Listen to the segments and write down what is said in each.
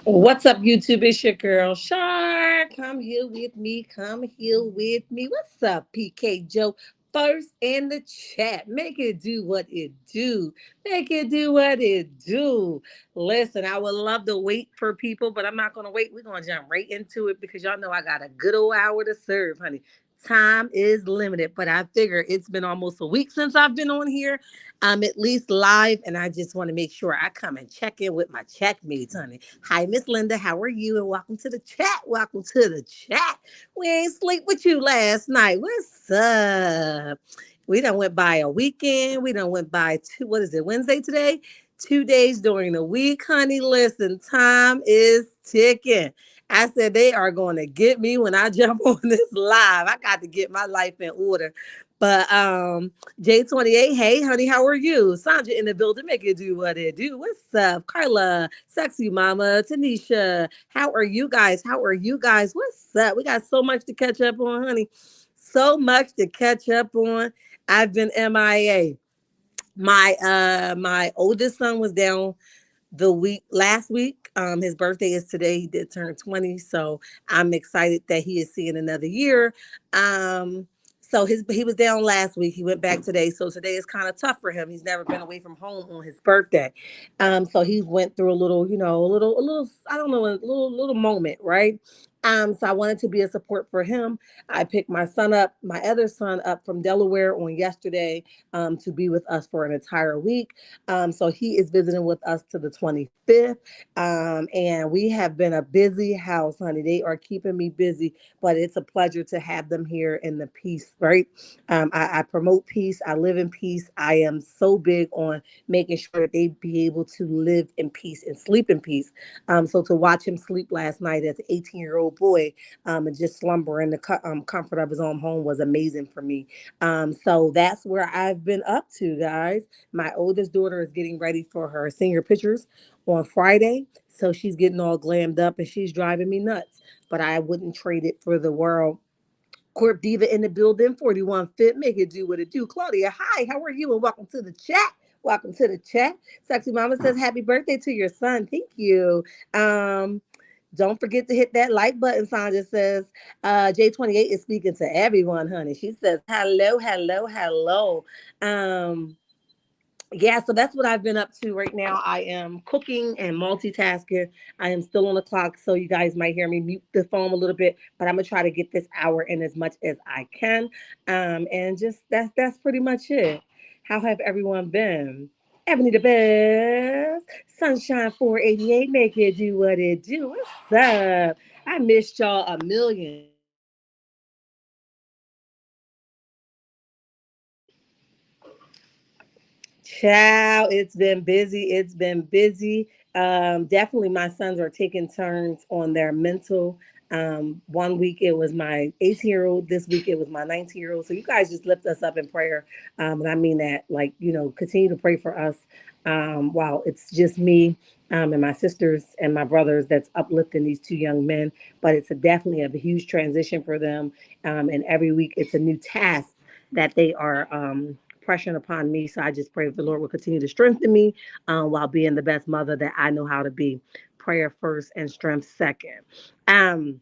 What's up, YouTube? It's your girl, Shar. Come here with me. Come here with me. What's up, PK Joe? First in the chat. Make it do what it do. Make it do what it do. Listen, I would love to wait for people, but I'm not going to wait. We're going to jump right into it because y'all know I got a good old hour to serve, honey. Time is limited, but I figure it's been almost a week since I've been on here. I'm at least live, and I just want to make sure I come and check in with my checkmates, honey. Hi, Miss Linda. How are you? And welcome to the chat. Welcome to the chat. We ain't sleep with you last night. What's up? We done went by a weekend. We done went by what is it, Wednesday today? 2 days during the week, honey. Listen, time is ticking. I said they are going to get me when I jump on this live. I got to get my life in order. But J28, hey honey, how are you? Sandra in the building, make it do what it do. What's up? Carla, sexy mama, Tanisha, how are you guys? How are you guys? What's up? We got so much to catch up on, honey. So much to catch up on. I've been MIA. My oldest son was down the week last week. His birthday is today. He did turn 20. So I'm excited that he is seeing another year. So he was down last week. He went back today. So today is kind of tough for him. He's never been away from home on his birthday. So he went through a little, a little, I don't know, a little moment, right? So I wanted to be a support for him. I picked my other son up from Delaware on yesterday to be with us for an entire week. So he is visiting with us to the 25th. And we have been a busy house, honey. They are keeping me busy, but it's a pleasure to have them here in the peace, right? I promote peace. I live in peace. I am so big on making sure that they be able to live in peace and sleep in peace. So to watch him sleep last night as an 18-year-old boy and just slumber in the comfort of his own home was amazing for me. So that's where I've been up to, guys. My oldest daughter is getting ready for her senior pictures on Friday. So she's getting all glammed up and she's driving me nuts. But I wouldn't trade it for the world. Corp Diva in the building, 41 Fit. Make it do what it do. Claudia, hi, how are you? And welcome to the chat. Welcome to the chat. Sexy Mama says, happy birthday to your son. Thank you. Um, don't forget to hit that like button. Sandra says, J28 is speaking to everyone, honey. She says, hello, hello, hello. Um, yeah, so that's what I've been up to right now. I am cooking and multitasking. I am still on the clock, so you guys might hear me mute the phone a little bit, but I'm gonna try to get this hour in as much as I can. And just that's pretty much it. How have everyone been? Ebony the best, Sunshine 488, make it do what it do. What's up? I missed y'all a million. Child, it's been busy. It's been busy. Definitely, my sons are taking turns on their mental. One week it was my 18-year-old. This week it was my 19-year-old. So you guys just lift us up in prayer. And I mean that, like, continue to pray for us. While it's just me and my sisters and my brothers that's uplifting these two young men. But it's definitely a huge transition for them. And every week it's a new task that they are pressing upon me. So I just pray that the Lord will continue to strengthen me while being the best mother that I know how to be. Prayer first and strength second. Um,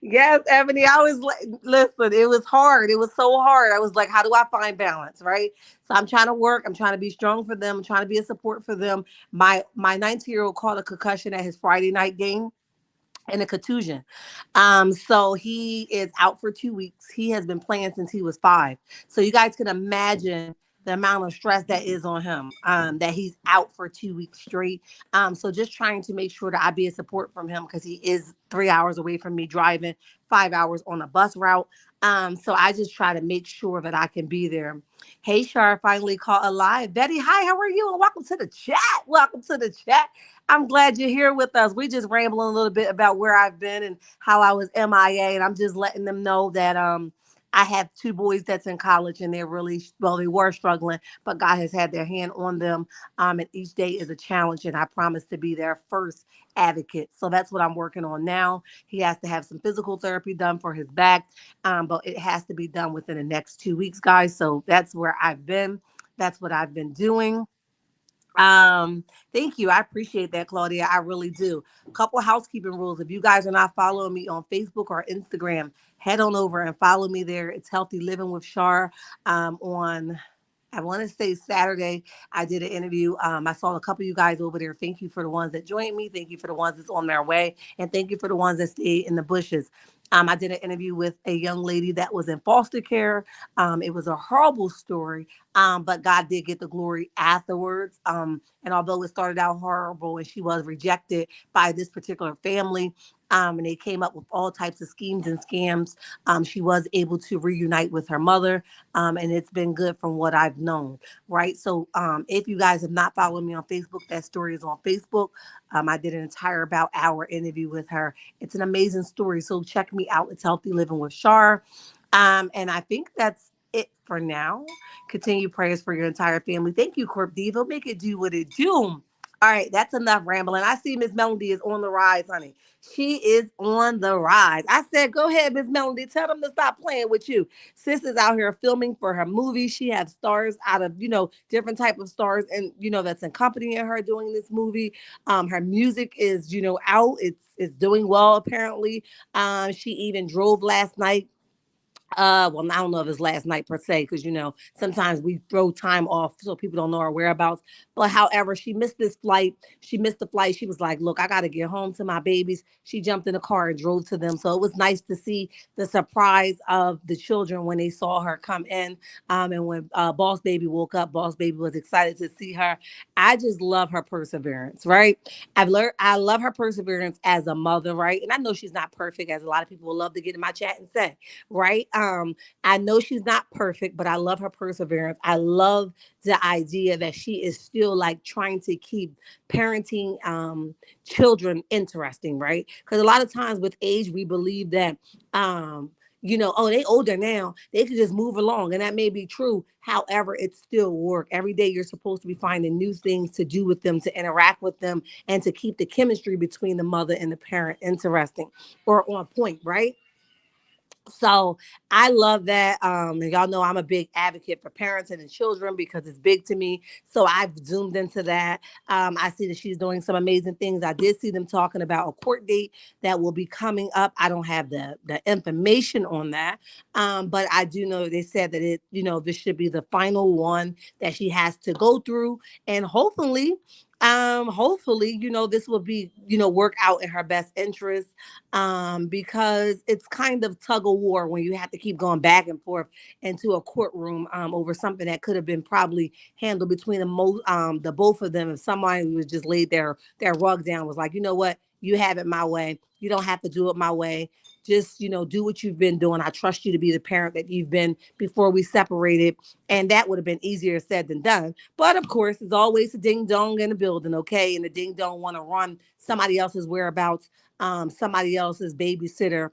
yes, Ebony, I was like, listen, it was hard. It was so hard. I was like, how do I find balance, right? So I'm trying to work. I'm trying to be strong for them. I'm trying to be a support for them. My 19-year-old caught a concussion at his Friday night game and a contusion. So he is out for 2 weeks. He has been playing since he was 5. So you guys can imagine the amount of stress that is on him, that he's out for 2 weeks straight. So just trying to make sure that I be a support from him because he is 3 hours away from me driving, 5 hours on a bus route. So I just try to make sure that I can be there. Hey, Shar, finally caught alive. Betty, hi, how are you? And welcome to the chat. Welcome to the chat. I'm glad you're here with us. We just rambling a little bit about where I've been and how I was MIA, and I'm just letting them know that I have two boys that's in college and they're really well, they were struggling, but God has had their hand on them. And each day is a challenge, and I promise to be their first advocate. So that's what I'm working on now. He has to have some physical therapy done for his back, but it has to be done within the next 2 weeks, guys. So that's where I've been. That's what I've been doing. Um, Thank you. I appreciate that, Claudia. I really do. Couple housekeeping rules. If you guys are not following me on Facebook or Instagram, head on over and follow me there. It's Healthy Living with Shar. On I want to say Saturday, I did an interview. I saw a couple of you guys over there. Thank you for the ones that joined me. Thank you for the ones that's on their way. And thank you for the ones that stayed in the bushes. I did an interview with a young lady that was in foster care. It was a horrible story, but God did get the glory afterwards. And although it started out horrible and she was rejected by this particular family, and they came up with all types of schemes and scams, she was able to reunite with her mother, and it's been good from what I've known, right? So if you guys have not followed me on Facebook, that story is on Facebook. I did an entire about hour interview with her. It's an amazing story. So check me out. It's Healthy Living with Shar. And I think that's it for now. Continue prayers for your entire family. Thank you, Corp Diva. Make it do what it do. All right, that's enough rambling. I see Miss Melody is on the rise, honey. She is on the rise. I said, go ahead, Miss Melody. Tell them to stop playing with you. Sis is out here filming for her movie. She has stars out of, different type of stars and, that's accompanying her doing this movie. Her music is, out. It's doing well, apparently. She even drove last night. Well, I don't know if it's last night per se, because sometimes we throw time off so people don't know our whereabouts. But however, she missed this flight. She missed the flight. She was like, "Look, I got to get home to my babies." She jumped in the car and drove to them. So it was nice to see the surprise of the children when they saw her come in. And when Boss Baby woke up, Boss Baby was excited to see her. I just love her perseverance, right? I've learned I love her perseverance as a mother, right? And I know she's not perfect, as a lot of people will love to get in my chat and say, right? I know she's not perfect, but I love her perseverance. I love the idea that she is still like trying to keep parenting children interesting, right? Because a lot of times with age, we believe that oh, they older now, they can just move along, and that may be true. However, it's still work. Every day you're supposed to be finding new things to do with them, to interact with them, and to keep the chemistry between the mother and the parent interesting or on point, right? So I love that. And y'all know I'm a big advocate for parenting and children because it's big to me. So I've zoomed into that. I see that she's doing some amazing things. I did see them talking about a court date that will be coming up. I don't have the information on that. But I do know they said that this should be the final one that she has to go through. And hopefully, this will be, work out in her best interest, because it's kind of tug of war when you have to keep going back and forth into a courtroom over something that could have been probably handled between the both of them. If somebody was just laid their rug down, was like, you know what, you have it my way. You don't have to do it my way. Just do what you've been doing. I trust you to be the parent that you've been before we separated, and that would have been easier said than done. But of course, there's always a ding dong in the building, okay? And the ding dong want to run somebody else's whereabouts, somebody else's babysitter,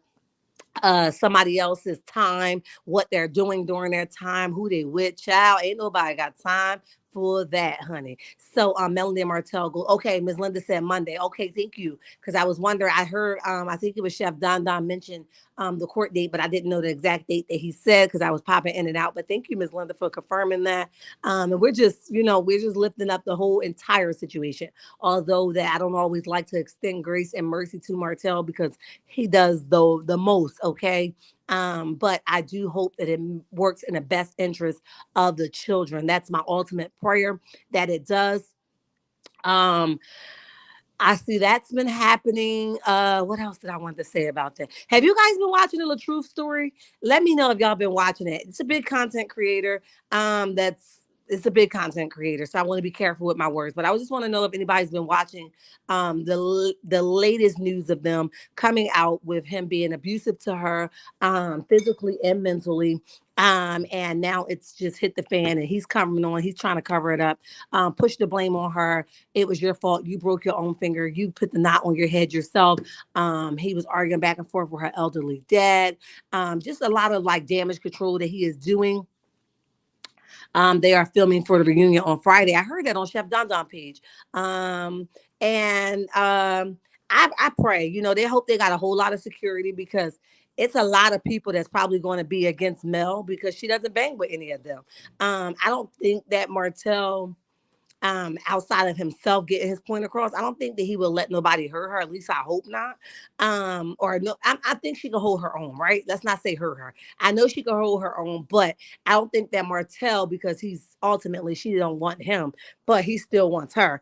somebody else's time, what they're doing during their time, who they with. Child, ain't nobody got time for that, honey. So Melanie and Martel go, okay, Miss Linda said Monday. Okay, thank you. Because I was wondering, I heard I think it was Chef Don mention the court date, but I didn't know the exact date that he said because I was popping in and out. But thank you, Miss Linda, for confirming that. And we're just lifting up the whole entire situation. Although that I don't always like to extend grace and mercy to Martel because he does though the most, okay? But I do hope that it works in the best interest of the children. That's my ultimate prayer that it does. Um, I see that's been happening. What else did I want to say about that? Have you guys been watching the La Truth story? Let me know if y'all been watching it. It's a big content creator. It's a big content creator, so I want to be careful with my words. But I just want to know if anybody's been watching the latest news of them coming out with him being abusive to her, physically and mentally. And now it's just hit the fan, and he's coming on. He's trying to cover it up, push the blame on her. It was your fault. You broke your own finger. You put the knot on your head yourself. He was arguing back and forth with her elderly dad. Just a lot of like damage control that he is doing. They are filming for the reunion on Friday. I heard that on Chef Don page. And I pray, they hope they got a whole lot of security because it's a lot of people that's probably going to be against Mel because she doesn't bang with any of them. I don't think that Martell outside of himself getting his point across. I don't think that he will let nobody hurt her. At least I hope not. Or no, I think she can hold her own, right? Let's not say hurt her. I know she can hold her own, but I don't think that Martel, because he's ultimately she don't want him, but he still wants her.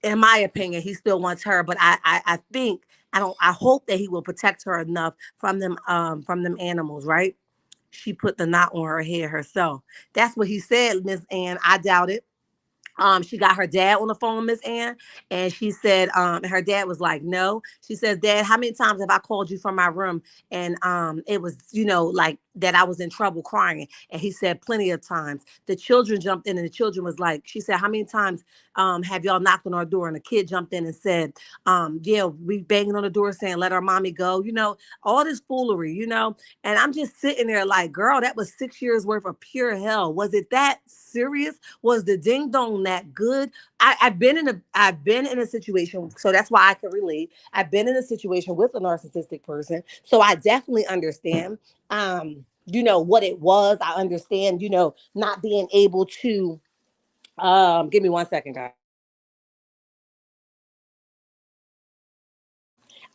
In my opinion, he still wants her, but I think I hope that he will protect her enough from them animals, right? She put the knot on her head herself. That's what he said, Miss Ann. I doubt it. She got her dad on the phone, Miss Ann, and she said, her dad was like, no. She says, Dad, how many times have I called you from my room? And it was, like that I was in trouble crying. And he said, plenty of times. The children jumped in, and the children was like, she said, how many times have y'all knocked on our door? And the kid jumped in and said, yeah, we banging on the door saying, let our mommy go, all this foolery, And I'm just sitting there like, girl, that was 6 years worth of pure hell. Was it that serious? Was the ding dong that good? I've been in a situation, so that's why I can relate. I've been in a situation with a narcissistic person, so I definitely understand. What it was. I understand. Not being able to. Give me 1 second, guys.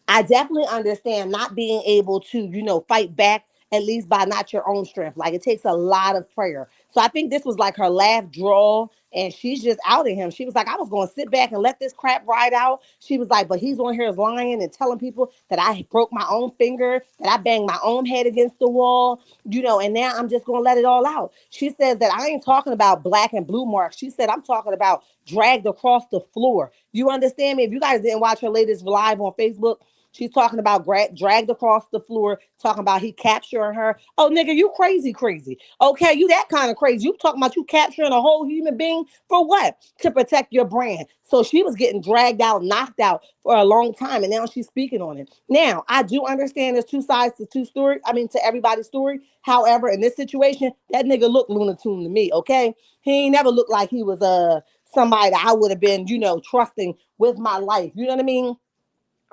I definitely understand not being able to, fight back at least by not your own strength. Like it takes a lot of prayer. So I think this was like her last draw, and she's just outing him. She was like, I was going to sit back and let this crap ride out. She was like, but he's on here lying and telling people that I broke my own finger, that I banged my own head against the wall, and now I'm just going to let it all out. She says that I ain't talking about black and blue marks. She said, I'm talking about dragged across the floor. You understand me? If you guys didn't watch her latest live on Facebook, she's talking about dragged across the floor, talking about he capturing her. Oh, nigga, you crazy, crazy. Okay, you that kind of crazy. You talking about you capturing a whole human being for what? To protect your brand. So she was getting dragged out, knocked out for a long time, and now she's speaking on it. Now, I do understand there's two sides to two story. I mean, to everybody's story. However, in this situation, that nigga looked Looney Tune to me, okay? He ain't never looked like he was somebody that I would have been, trusting with my life. You know what I mean?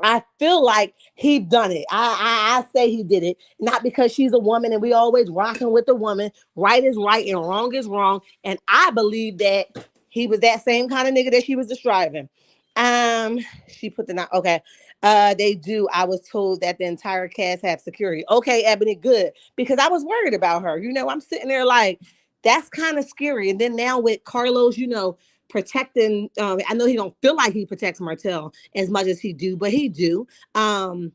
I feel like he done it. I say he did it, not because she's a woman and we always rocking with the woman. Right is right and wrong is wrong. And I believe that he was that same kind of nigga that she was describing. She put the not okay. They do. I was told that the entire cast have security. Okay, Ebony, good. Because I was worried about her. I'm sitting there like, that's kind of scary. And then now with Carlos, protecting, I know he don't feel like he protects Martel as much as he do, but he do. And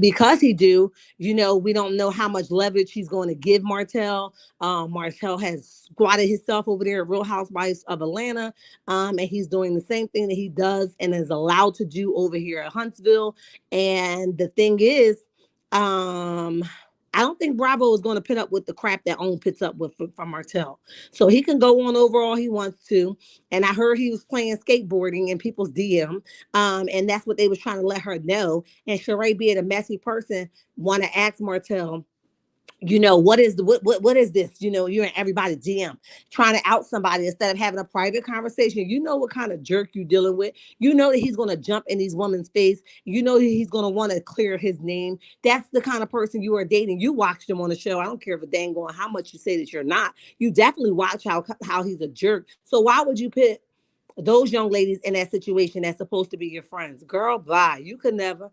because he do, we don't know how much leverage he's going to give Martel. Martel has squatted himself over there at Real Housewives of Atlanta, and he's doing the same thing that he does and is allowed to do over here at Huntsville. And the thing is, I don't think Bravo is going to put up with the crap that OWN puts up with from Martel. So he can go on over all he wants to. And I heard he was playing skateboarding in people's DM, and that's what they was trying to let her know. And Sheree, being a messy person, want to ask Martel, what is what is this? You're in everybody's DM trying to out somebody instead of having a private conversation. You know what kind of jerk you dealing with. You know that he's going to jump in these women's face. You know that he's going to want to clear his name. That's the kind of person you are dating. You watched him on the show. I don't care if a dang on how much you say that you're not. You definitely watch how he's a jerk. So why would you put those young ladies in that situation that's supposed to be your friends? Girl, bye. You could never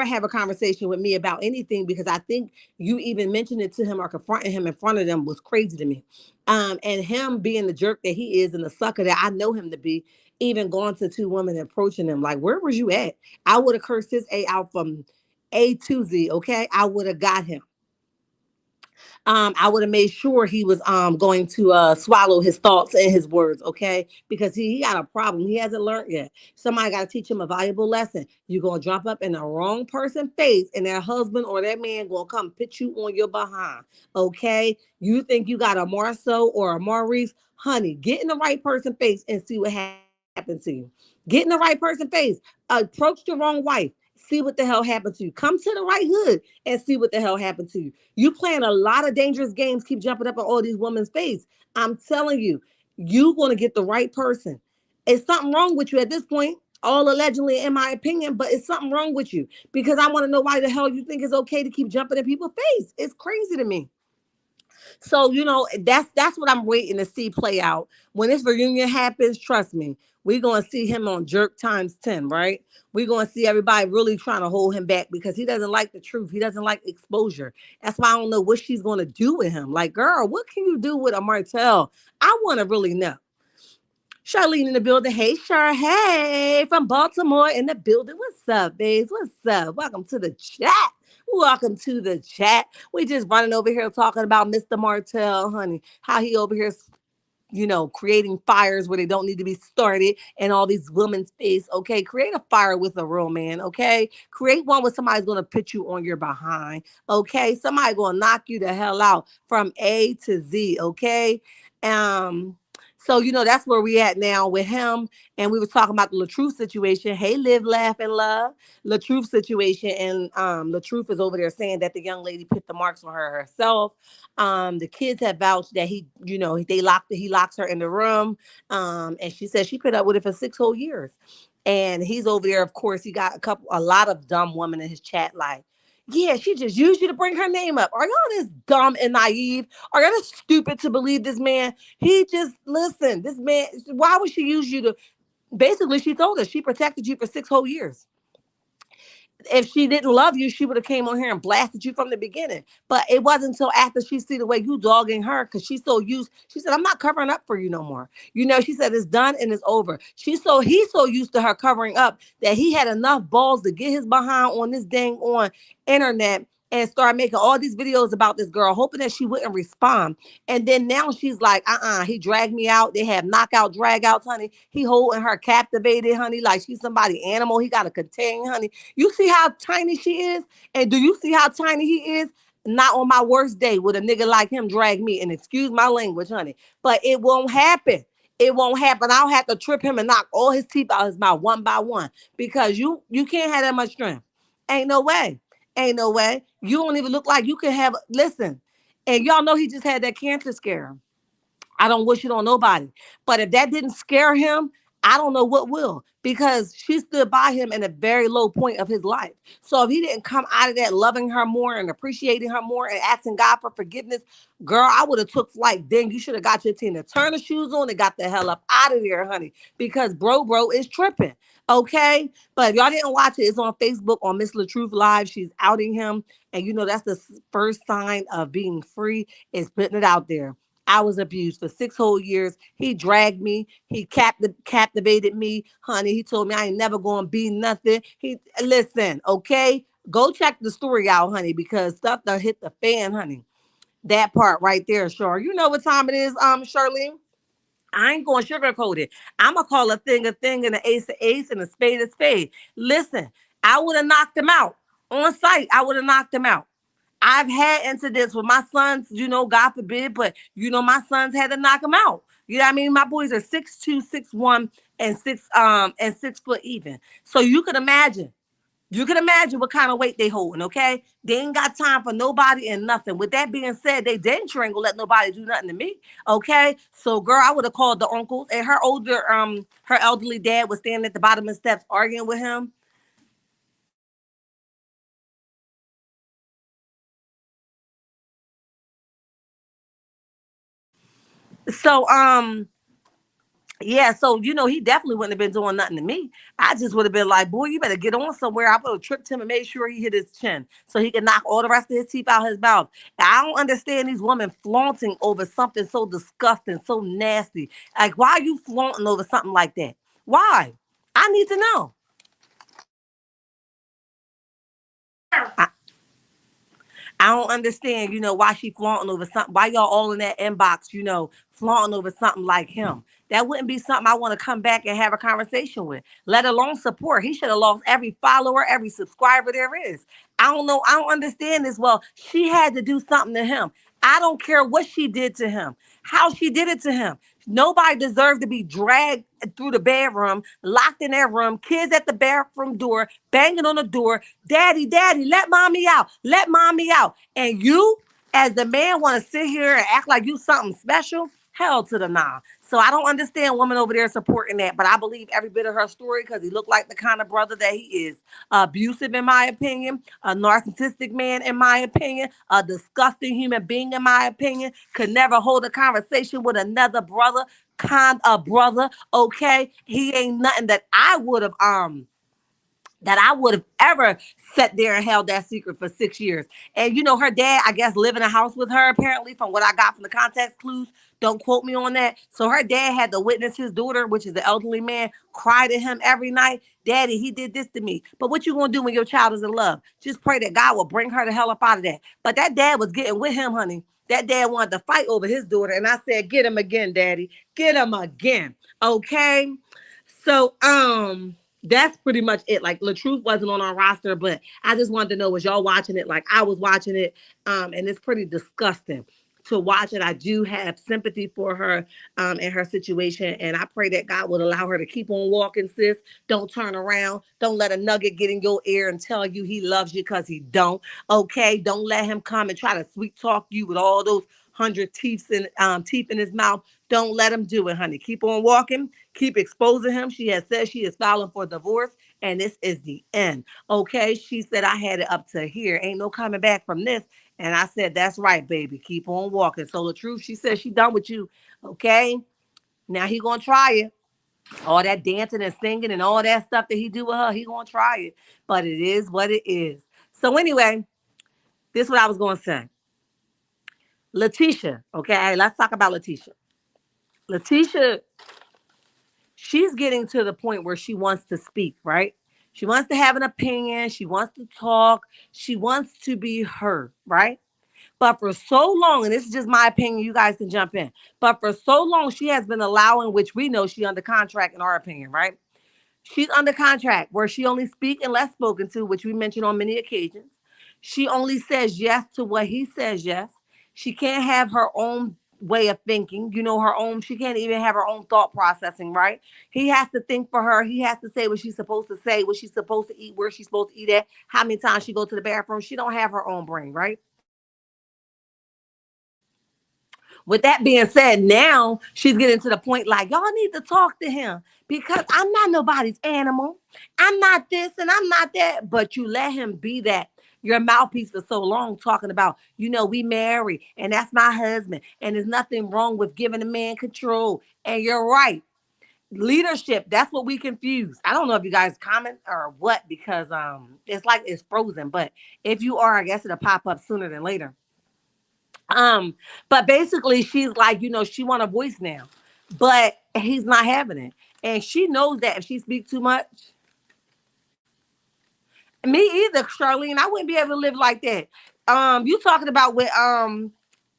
have a conversation with me about anything, because I think you even mentioned it to him or confronting him in front of them was crazy to me. And him being the jerk that he is and the sucker that I know him to be, even going to two women and approaching him like, where was you at? I would have cursed his A out from A to Z, okay? I would have got him. I would have made sure he was going to swallow his thoughts and his words, okay? Because he got a problem. He hasn't learned yet. Somebody got to teach him a valuable lesson. You're going to jump up in the wrong person's face, and their husband or that man going to come put you on your behind, okay? You think you got a Marcel or a Maurice? Honey, get in the right person's face and see what happens to you. Get in the right person's face. Approach the wrong wife. See what the hell happened to you. Come to the right hood and see what the hell happened to you. You playing a lot of dangerous games, keep jumping up on all these women's face. I'm telling you, you're going to get the right person. It's something wrong with you at this point, all allegedly, in my opinion, but it's something wrong with you, because I want to know why the hell you think it's okay to keep jumping in people's face. It's crazy to me. So that's what I'm waiting to see play out. When this reunion happens, trust me, we're gonna see him on jerk times 10, right? We're gonna see everybody really trying to hold him back because he doesn't like the truth. He doesn't like exposure. That's why I don't know what she's gonna do with him. Like, girl, what can you do with a Martel? I wanna really know. Charlene in the building. Hey, Char. Hey, from Baltimore in the building. What's up, babes? What's up? Welcome to the chat. Welcome to the chat. We just running over here talking about Mr. Martel, honey. How he over here creating fires where they don't need to be started and all these women's face. Okay, create a fire with a real man. Okay, create one where somebody's gonna put you on your behind. Okay, somebody gonna knock you the hell out from A to Z. Okay, um. So that's where we at now with him, and we were talking about the Latruth situation. Hey, live, laugh, and love. Latruth situation, and Latruth is over there saying that the young lady put the marks on her herself. The kids have vouched that he locks her in the room. And she said she put up with it for 6 whole years. And he's over there, of course, he got a lot of dumb women in his chat, like, yeah, she just used you to bring her name up. Are y'all this dumb and naive? Are y'all this stupid to believe this man? He just listen, this man, why would she use you to basically she told us she protected you for 6 whole years. If she didn't love you, she would have came on here and blasted you from the beginning. But it wasn't until after she see the way you dogging her, because she's so used. She said, "I'm not covering up for you no more." She said it's done and it's over. He's so used to her covering up that he had enough balls to get his behind on this dang on internet and start making all these videos about this girl, hoping that she wouldn't respond. And then now she's like, he dragged me out. They have knockout, drag outs, honey. He holding her captivated, honey, like she's somebody animal. He got to contain, honey. You see how tiny she is? And do you see how tiny he is? Not on my worst day would a nigga like him drag me. And excuse my language, honey. But it won't happen. It won't happen. I'll have to trip him and knock all his teeth out his mouth one by one. Because you can't have that much strength. Ain't no way. Ain't no way. You don't even look like you can have listen. And y'all know he just had that cancer scare. I don't wish it on nobody. But if that didn't scare him, I don't know what will, because she stood by him in a very low point of his life. So if he didn't come out of that loving her more and appreciating her more and asking God for forgiveness, girl, I would have took flight. Then you should have got your Tina Turner shoes on and got the hell up out of there, honey, because bro is tripping. Okay, but if y'all didn't watch it, it's on Facebook on Miss LaTruth Live. She's outing him, and that's the first sign of being free is putting it out there. I was abused for 6 whole years. He dragged me. He captivated me, honey. He told me I ain't never gonna be nothing. He listen, okay. Go check the story out, honey, because stuff done hit the fan, honey. That part right there, sure. You know what time it is, Charlene? I ain't going to sugarcoat it. I'm going to call a thing, and an ace a ace, and a spade a spade. Listen, I would have knocked him out on sight. I would have knocked him out. I've had incidents with my sons, God forbid, but my sons had to knock him out. You know what I mean? My boys are 6'2", 6'1", and 6 foot even. So you can imagine what kind of weight they holding, okay? They ain't got time for nobody and nothing. With that being said, they didn't ain't gonna let nobody do nothing to me, okay? So, girl, I would have called the uncles, and her elderly dad was standing at the bottom of the steps arguing with him. So, yeah, so he definitely wouldn't have been doing nothing to me. I just would have been like, boy, you better get on somewhere. I would have tripped him and made sure he hit his chin so he could knock all the rest of his teeth out his mouth. I don't understand these women flaunting over something so disgusting, so nasty. Like, why are you flaunting over something like that? Why? I need to know. I, I don't understand, why she flaunting over something. Why y'all all in that inbox, flaunting over something like him. That wouldn't be something I want to come back and have a conversation with, let alone support. He should have lost every follower, every subscriber there is. I don't know. I don't understand this. Well, she had to do something to him. I don't care what she did to him, how she did it to him. Nobody deserved to be dragged through the bedroom, locked in their room, kids at the bathroom door, banging on the door. Daddy, daddy, let mommy out. Let mommy out. And you, as the man, want to sit here and act like you something special? Hell to the nah. So I don't understand women over there supporting that, but I believe every bit of her story because he looked like the kind of brother that he is. Abusive, in my opinion, a narcissistic man, in my opinion, a disgusting human being, in my opinion, could never hold a conversation with another brother, kind of brother. Okay, he ain't nothing that I would have ever sat there and held that secret for 6 years. And you know, her dad, I guess, live in a house with her, apparently, from what I got from the context clues. Don't quote me on that. So her dad had to witness his daughter, which is the elderly man, cry to him every night. Daddy, he did this to me. But what you gonna do when your child is in love? Just pray that God will bring her the hell up out of that. But that dad was getting with him, honey. That dad wanted to fight over his daughter. And I said, get him again, daddy. Get him again. Okay. So that's pretty much it. Like LaTruth wasn't on our roster, but I just wanted to know, was y'all watching it like I was watching it? And it's pretty disgusting to watch it. I do have sympathy for her and her situation, and I pray that God would allow her to keep on walking, sis. Don't turn around. Don't let a nugget get in your ear and tell you he loves you because he don't. Okay, don't let him come and try to sweet talk you with all those 100 teeth in his mouth. Don't let him do it, honey. Keep on walking. Keep exposing him. She has said she is filing for divorce, and this is the end. Okay, she said I had it up to here. Ain't no coming back from this. And I said, that's right, baby. Keep on walking. So the truth, she said she done with you. Okay. Now he gonna try it. All that dancing and singing and all that stuff that he do with her, he gonna try it. But it is what it is. So anyway, this is what I was gonna say. Latisha, okay, let's talk about Latisha. Latisha, she's getting to the point where she wants to speak, right? She wants to have an opinion. She wants to talk. She wants to be heard, right? But for so long, and this is just my opinion, you guys can jump in. But for so long, she has been allowing, which we know she under contract in our opinion, right? She's under contract where she only speak unless spoken to, which we mentioned on many occasions. She only says yes to what he says yes. She can't have her own way of thinking, her own, she can't even have her own thought processing, right? He has to think for her. He has to say what she's supposed to say, what she's supposed to eat, where she's supposed to eat at, how many times she go to the bathroom. She don't have her own brain, right? With that being said, now she's getting to the point like, y'all need to talk to him because I'm not nobody's animal. I'm not this and I'm not that. But you let him be that. Your mouthpiece for so long talking about, we married and that's my husband. And there's nothing wrong with giving a man control. And you're right. Leadership, that's what we confuse. I don't know if you guys comment or what, because it's like it's frozen. But if you are, I guess it'll pop up sooner than later. But basically she's like, she want a voice now, but he's not having it. And she knows that if she speaks too much, me either, Charlene, I wouldn't be able to live like that. You talking about with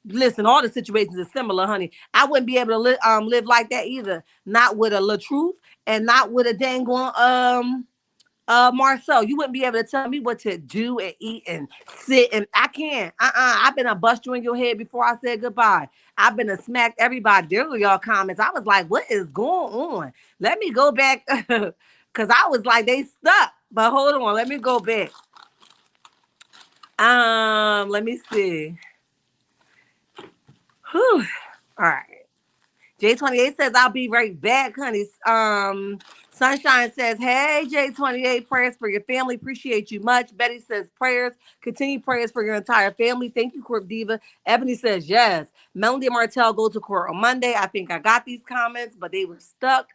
listen, all the situations are similar, honey. I wouldn't be able to live like that either. Not with a LaTruth and not with a dang on Marcel. You wouldn't be able to tell me what to do and eat and sit, and I can't. I've been a bust you in your head before I said goodbye. I've been a smacked everybody. There were y'all comments. I was like, what is going on? Let me go back because I was like, they stuck. But hold on, let me go back. Let me see. Whew. All right. J28 says, I'll be right back, honey. Sunshine says, hey, J28, prayers for your family. Appreciate you much. Betty says, prayers. Continue prayers for your entire family. Thank you, Court Diva. Ebony says, yes. Melody and Martel go to court on Monday. I think I got these comments, but they were stuck.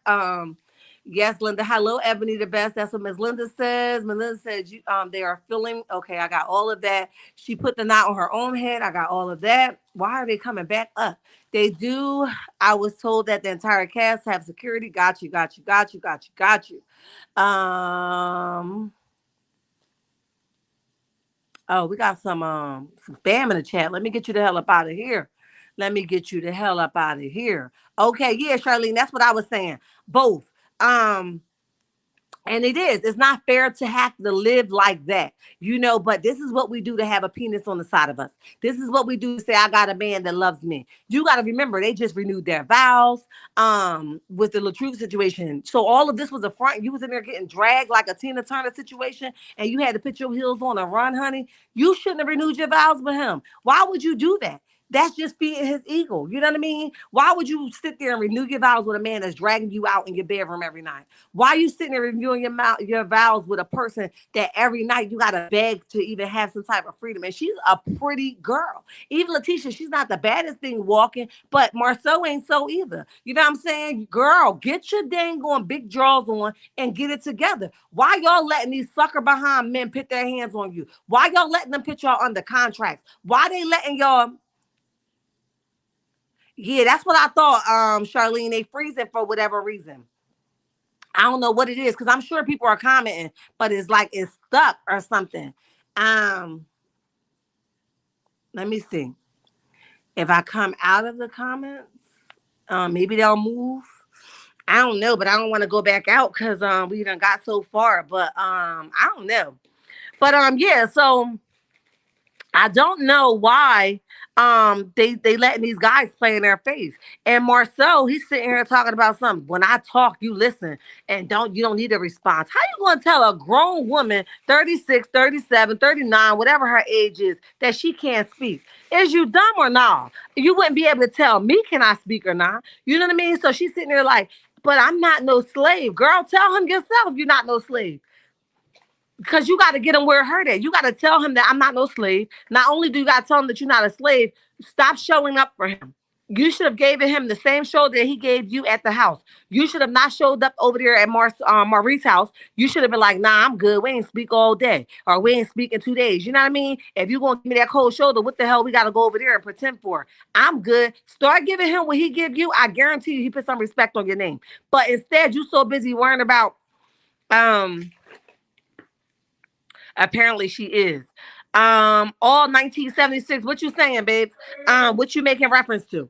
Yes, Linda. Hello, Ebony the best. That's what Miss Linda says. Melinda says they are feeling okay. I got all of that. She put the knot on her own head. I got all of that. Why are they coming back up? They do. I was told that the entire cast have security. Got you. Oh, we got some spam in the chat. Let me get you the hell up out of here. Okay, yeah, Charlene, that's what I was saying. Both. Um, and it's not fair to have to live like that, but this is what we do to have a penis on the side of us. This is what we do to say, I got a man that loves me. You got to remember, they just renewed their vows with the LaTruth situation. So all of this was a front. You was in there getting dragged like a Tina Turner situation, and you had to put your heels on and run, honey. You shouldn't have renewed your vows with him. Why would you do that? That's just feeding his ego. You know what I mean? Why would you sit there and renew your vows with a man that's dragging you out in your bedroom every night? Why are you sitting there renewing your vows with a person that every night you gotta beg to even have some type of freedom? And she's a pretty girl. Even Latisha, she's not the baddest thing walking, but Marcel ain't so either. You know what I'm saying? Girl, get your dang on big draws on and get it together. Why y'all letting these sucker behind men put their hands on you? Why y'all letting them put y'all under contracts? Why they letting y'all? Yeah, that's what I thought, Charlene. They freezing for whatever reason. I don't know what it is because I'm sure people are commenting, but it's like it's stuck or something. Um, Let me see. If I come out of the comments, maybe they'll move. I don't know, but I don't want to go back out because we done got so far. But I don't know. But yeah, so I don't know why they letting these guys play in their face. And Marcel, he's sitting here talking about something. When I talk, you listen and you don't need a response. How you gonna tell a grown woman, 36, 37, 39, whatever her age is, that she can't speak? Is you dumb or not? You wouldn't be able to tell me can I speak or not. You know what I mean? So she's sitting there like, but I'm not no slave. Girl, tell him yourself you're not no slave. Because you got to get him where it hurt at. You got to tell him that I'm not no slave. Not only do you got to tell him that you're not a slave, stop showing up for him. You should have given him the same show that he gave you at the house. You should have not showed up over there at Marie's house. You should have been like, nah, I'm good. We ain't speak all day. Or we ain't speak in 2 days. You know what I mean? If you going to give me that cold shoulder, what the hell we got to go over there and pretend for? I'm good. Start giving him what he give you. I guarantee you he put some respect on your name. But instead, you so busy worrying about... Apparently she is. All 1976. What you saying, babes? What you making reference to?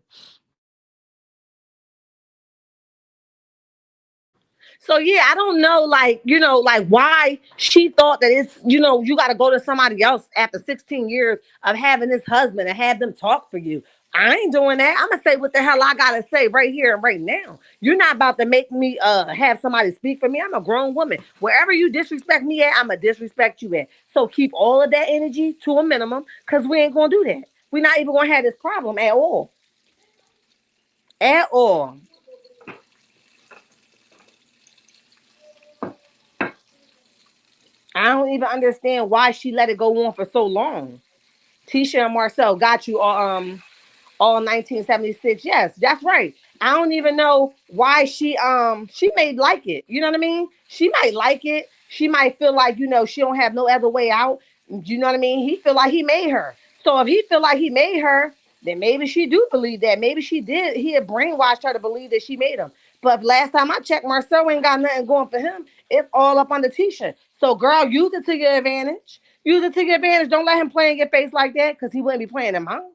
So yeah, I don't know, like, like why she thought that it's, you got to go to somebody else after 16 years of having this husband and have them talk for you. I ain't doing that. I'm gonna say what the hell I gotta say right here and right now. You're not about to make me have somebody speak for me. I'm a grown woman. Wherever you disrespect me at, I'ma disrespect you at. So keep all of that energy to a minimum, because we ain't gonna do that. We're not even gonna have this problem at all. At all. I don't even understand why she let it go on for so long. Tisha and Marcel got you all 1976. Yes, that's right. I don't even know why she may like it. You know what I mean? She might like it. She might feel like, she don't have no other way out. You know what I mean? He feel like he made her. So if he feel like he made her, then maybe she do believe that. Maybe she did. He had brainwashed her to believe that she made him. But last time I checked, Marcel ain't got nothing going for him. It's all up on the Tisha. So girl, use it to your advantage. Use it to your advantage. Don't let him play in your face like that, because he wouldn't be playing in mine.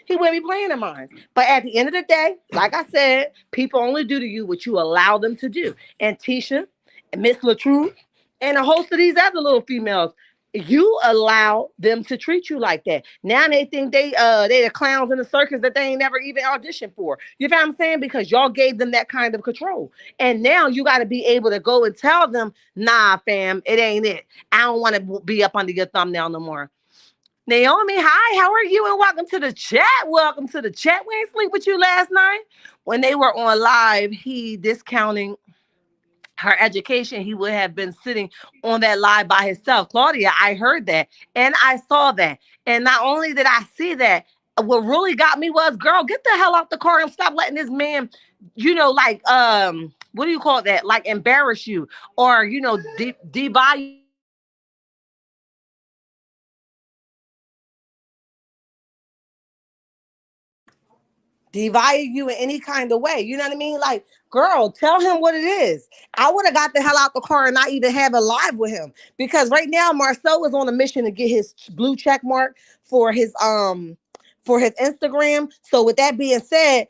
He wouldn't be playing in mine. But at the end of the day, like I said, people only do to you what you allow them to do. And Tisha, and Miss LaTruth, and a host of these other little females, you allow them to treat you like that. Now they think they the clowns in the circus that they ain't never even auditioned for. You know what I'm saying? Because y'all gave them that kind of control. And now you got to be able to go and tell them, nah, fam, it ain't it. I don't want to be up under your thumbnail no more. Naomi, hi, how are you? And welcome to the chat. Welcome to the chat. We ain't sleep with you last night. When they were on live, he discounting her education. He would have been sitting on that live by himself. Claudia, I heard that and I saw that. And not only did I see that, what really got me was, girl, get the hell out the car and stop letting this man, like, what do you call that? Like embarrass you or, devalue devalue you in any kind of way. You know what I mean? Like, girl, tell him what it is. I would have got the hell out the car and not even have a live with him. Because right now Marcel is on a mission to get his blue check mark for his Instagram. So with that being said,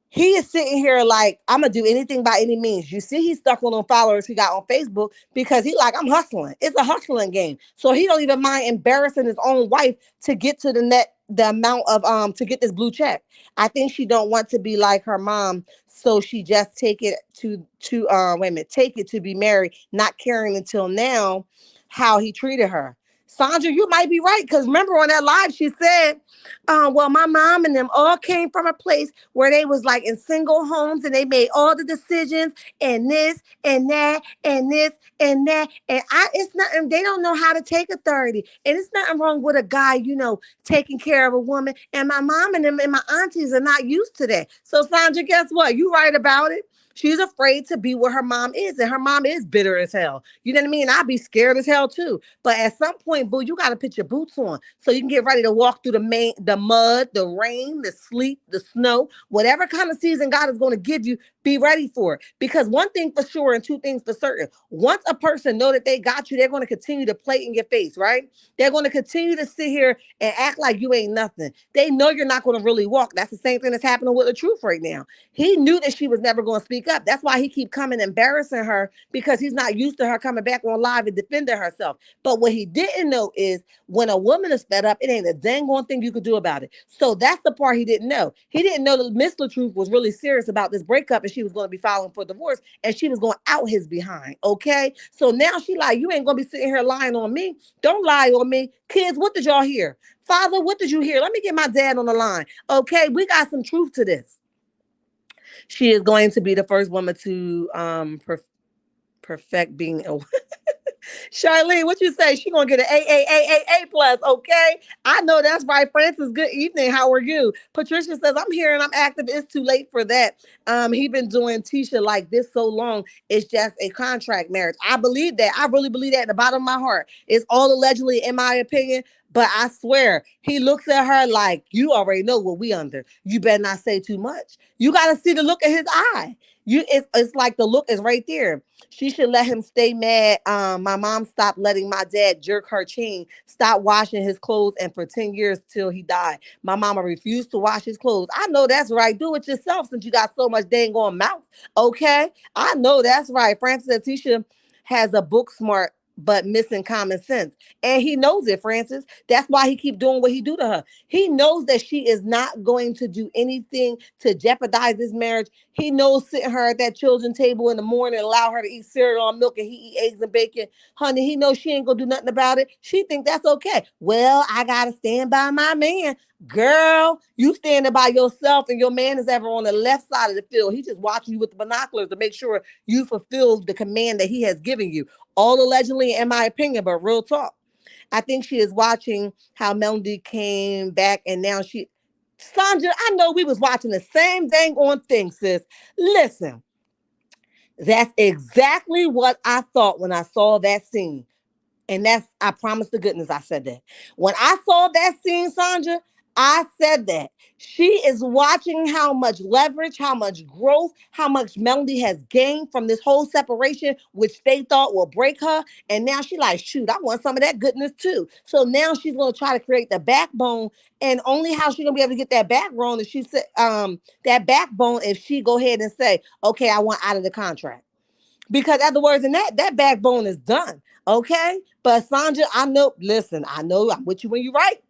he is sitting here like, I'm gonna do anything by any means. You see, he's stuck on followers he got on Facebook because he like, I'm hustling. It's a hustling game. So he don't even mind embarrassing his own wife to get to the amount of to get this blue check. I think she don't want to be like her mom, so she just take it to wait a minute, take it to be married, not caring until now how he treated her. Sandra, you might be right. Because remember on that live, she said, well, my mom and them all came from a place where they was like in single homes and they made all the decisions and this and that and this and that. And it's nothing, they don't know how to take authority. And it's nothing wrong with a guy, taking care of a woman. And my mom and them and my aunties are not used to that. So, Sandra, guess what? You right about it. She's afraid to be where her mom is, and her mom is bitter as hell. You know what I mean? I'd be scared as hell too. But at some point, boo, you got to put your boots on so you can get ready to walk through the mud, the rain, the sleet, the snow, whatever kind of season God is going to give you. Be ready for it. Because one thing for sure and two things for certain. Once a person know that they got you, they're going to continue to play in your face, right? They're going to continue to sit here and act like you ain't nothing. They know you're not going to really walk. That's the same thing that's happening with the truth right now. He knew that she was never going to speak up. That's why he keep coming embarrassing her, because he's not used to her coming back on live and defending herself. But what he didn't know is when a woman is fed up, it ain't a dang on thing you could do about it. So that's the part he didn't know. He didn't know that Miss LaTruth was really serious about this breakup and she was going to be filing for divorce and she was going out his behind. Okay. So now she like, you ain't going to be sitting here lying on me. Don't lie on me. Kids, what did y'all hear? Father, what did you hear? Let me get my dad on the line. Okay. We got some truth to this. She is going to be the first woman to perfect being a Charlene, what you say? She gonna get an A plus, okay? I know that's right. Francis, good evening. How are you? Patricia says, I'm here and I'm active. It's too late for that. He been doing Tisha like this so long. It's just a contract marriage. I believe that. I really believe that in the bottom of my heart. It's all allegedly, in my opinion. But I swear, he looks at her like, you already know what we under. You better not say too much. You got to see the look in his eye. It's like the look is right there. She should let him stay mad. My mom stopped letting my dad jerk her chain, stop washing his clothes, and for 10 years till he died. My mama refused to wash his clothes. I know that's right. Do it yourself since you got so much dang on mouth. Okay? I know that's right. Francis and Tisha has a book smart but missing common sense. And he knows it, Francis. That's why he keep doing what he do to her. He knows that she is not going to do anything to jeopardize this marriage. He knows sitting her at that children's table in the morning, allow her to eat cereal and milk and he eat eggs and bacon. Honey, he knows she ain't gonna do nothing about it. She think that's okay. Well, I gotta stand by my man. Girl, you standing by yourself and your man is ever on the left side of the field. He's just watching you with the binoculars to make sure you fulfill the command that he has given you. All allegedly, in my opinion, but real talk. I think she is watching how Melody came back and now Sandra, I know we was watching the same dang on thing, sis. Listen, that's exactly what I thought when I saw that scene. And I promise to goodness I said that. When I saw that scene, Sandra, I said that. She is watching how much leverage, how much growth, how much Melody has gained from this whole separation, which they thought will break her. And now she like, shoot, I want some of that goodness too. So now she's going to try to create the backbone. And only how she's going to be able to get that backbone if she said, that backbone if she go ahead and say, okay, I want out of the contract. Because other words than that backbone is done. Okay. But Sandra, I know I'm with you when you're right.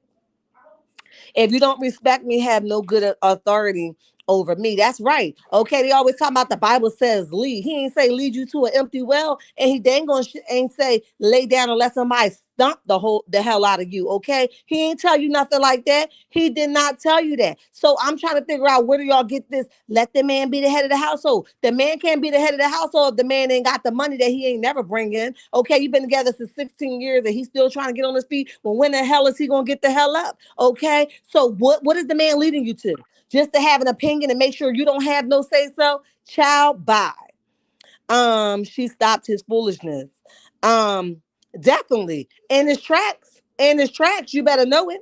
If you don't respect me, have no good authority over me. That's right. Okay. They always talk about the Bible says lead. He ain't say lead you to an empty well. And he dang on ain't say lay down and let somebody stomp the hell out of you. Okay. He ain't tell you nothing like that. He did not tell you that. So I'm trying to figure out where do y'all get this? Let the man be the head of the household. The man can't be the head of the household if the man ain't got the money that he ain't never bring in. Okay. You've been together since 16 years and he's still trying to get on his feet. Well, when the hell is he going to get the hell up? Okay. So what is the man leading you to? Just to have an opinion and make sure you don't have no say so? Child, bye. She stopped his foolishness. Definitely. In his tracks. You better know it.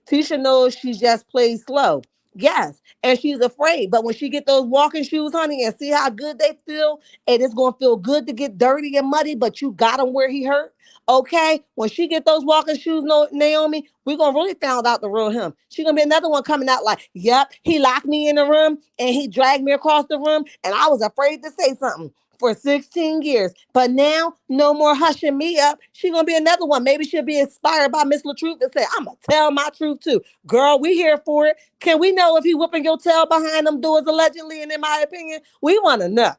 Tisha knows she just plays slow. Yes, and she's afraid. But when she get those walking shoes, honey, and see how good they feel, and it's gonna feel good to get dirty and muddy, but you got him where he hurt. Okay, when she get those walking shoes, Naomi, we're gonna really find out the real him. She gonna be another one coming out like, yep, he locked me in the room and he dragged me across the room, and I was afraid to say something for 16 years. But now, no more hushing me up. She gonna be another one. Maybe she'll be inspired by Miss LaTruth and say, I'm gonna tell my truth too. Girl, we here for it. Can we know if he whooping your tail behind them doors allegedly? And in my opinion, we want to know.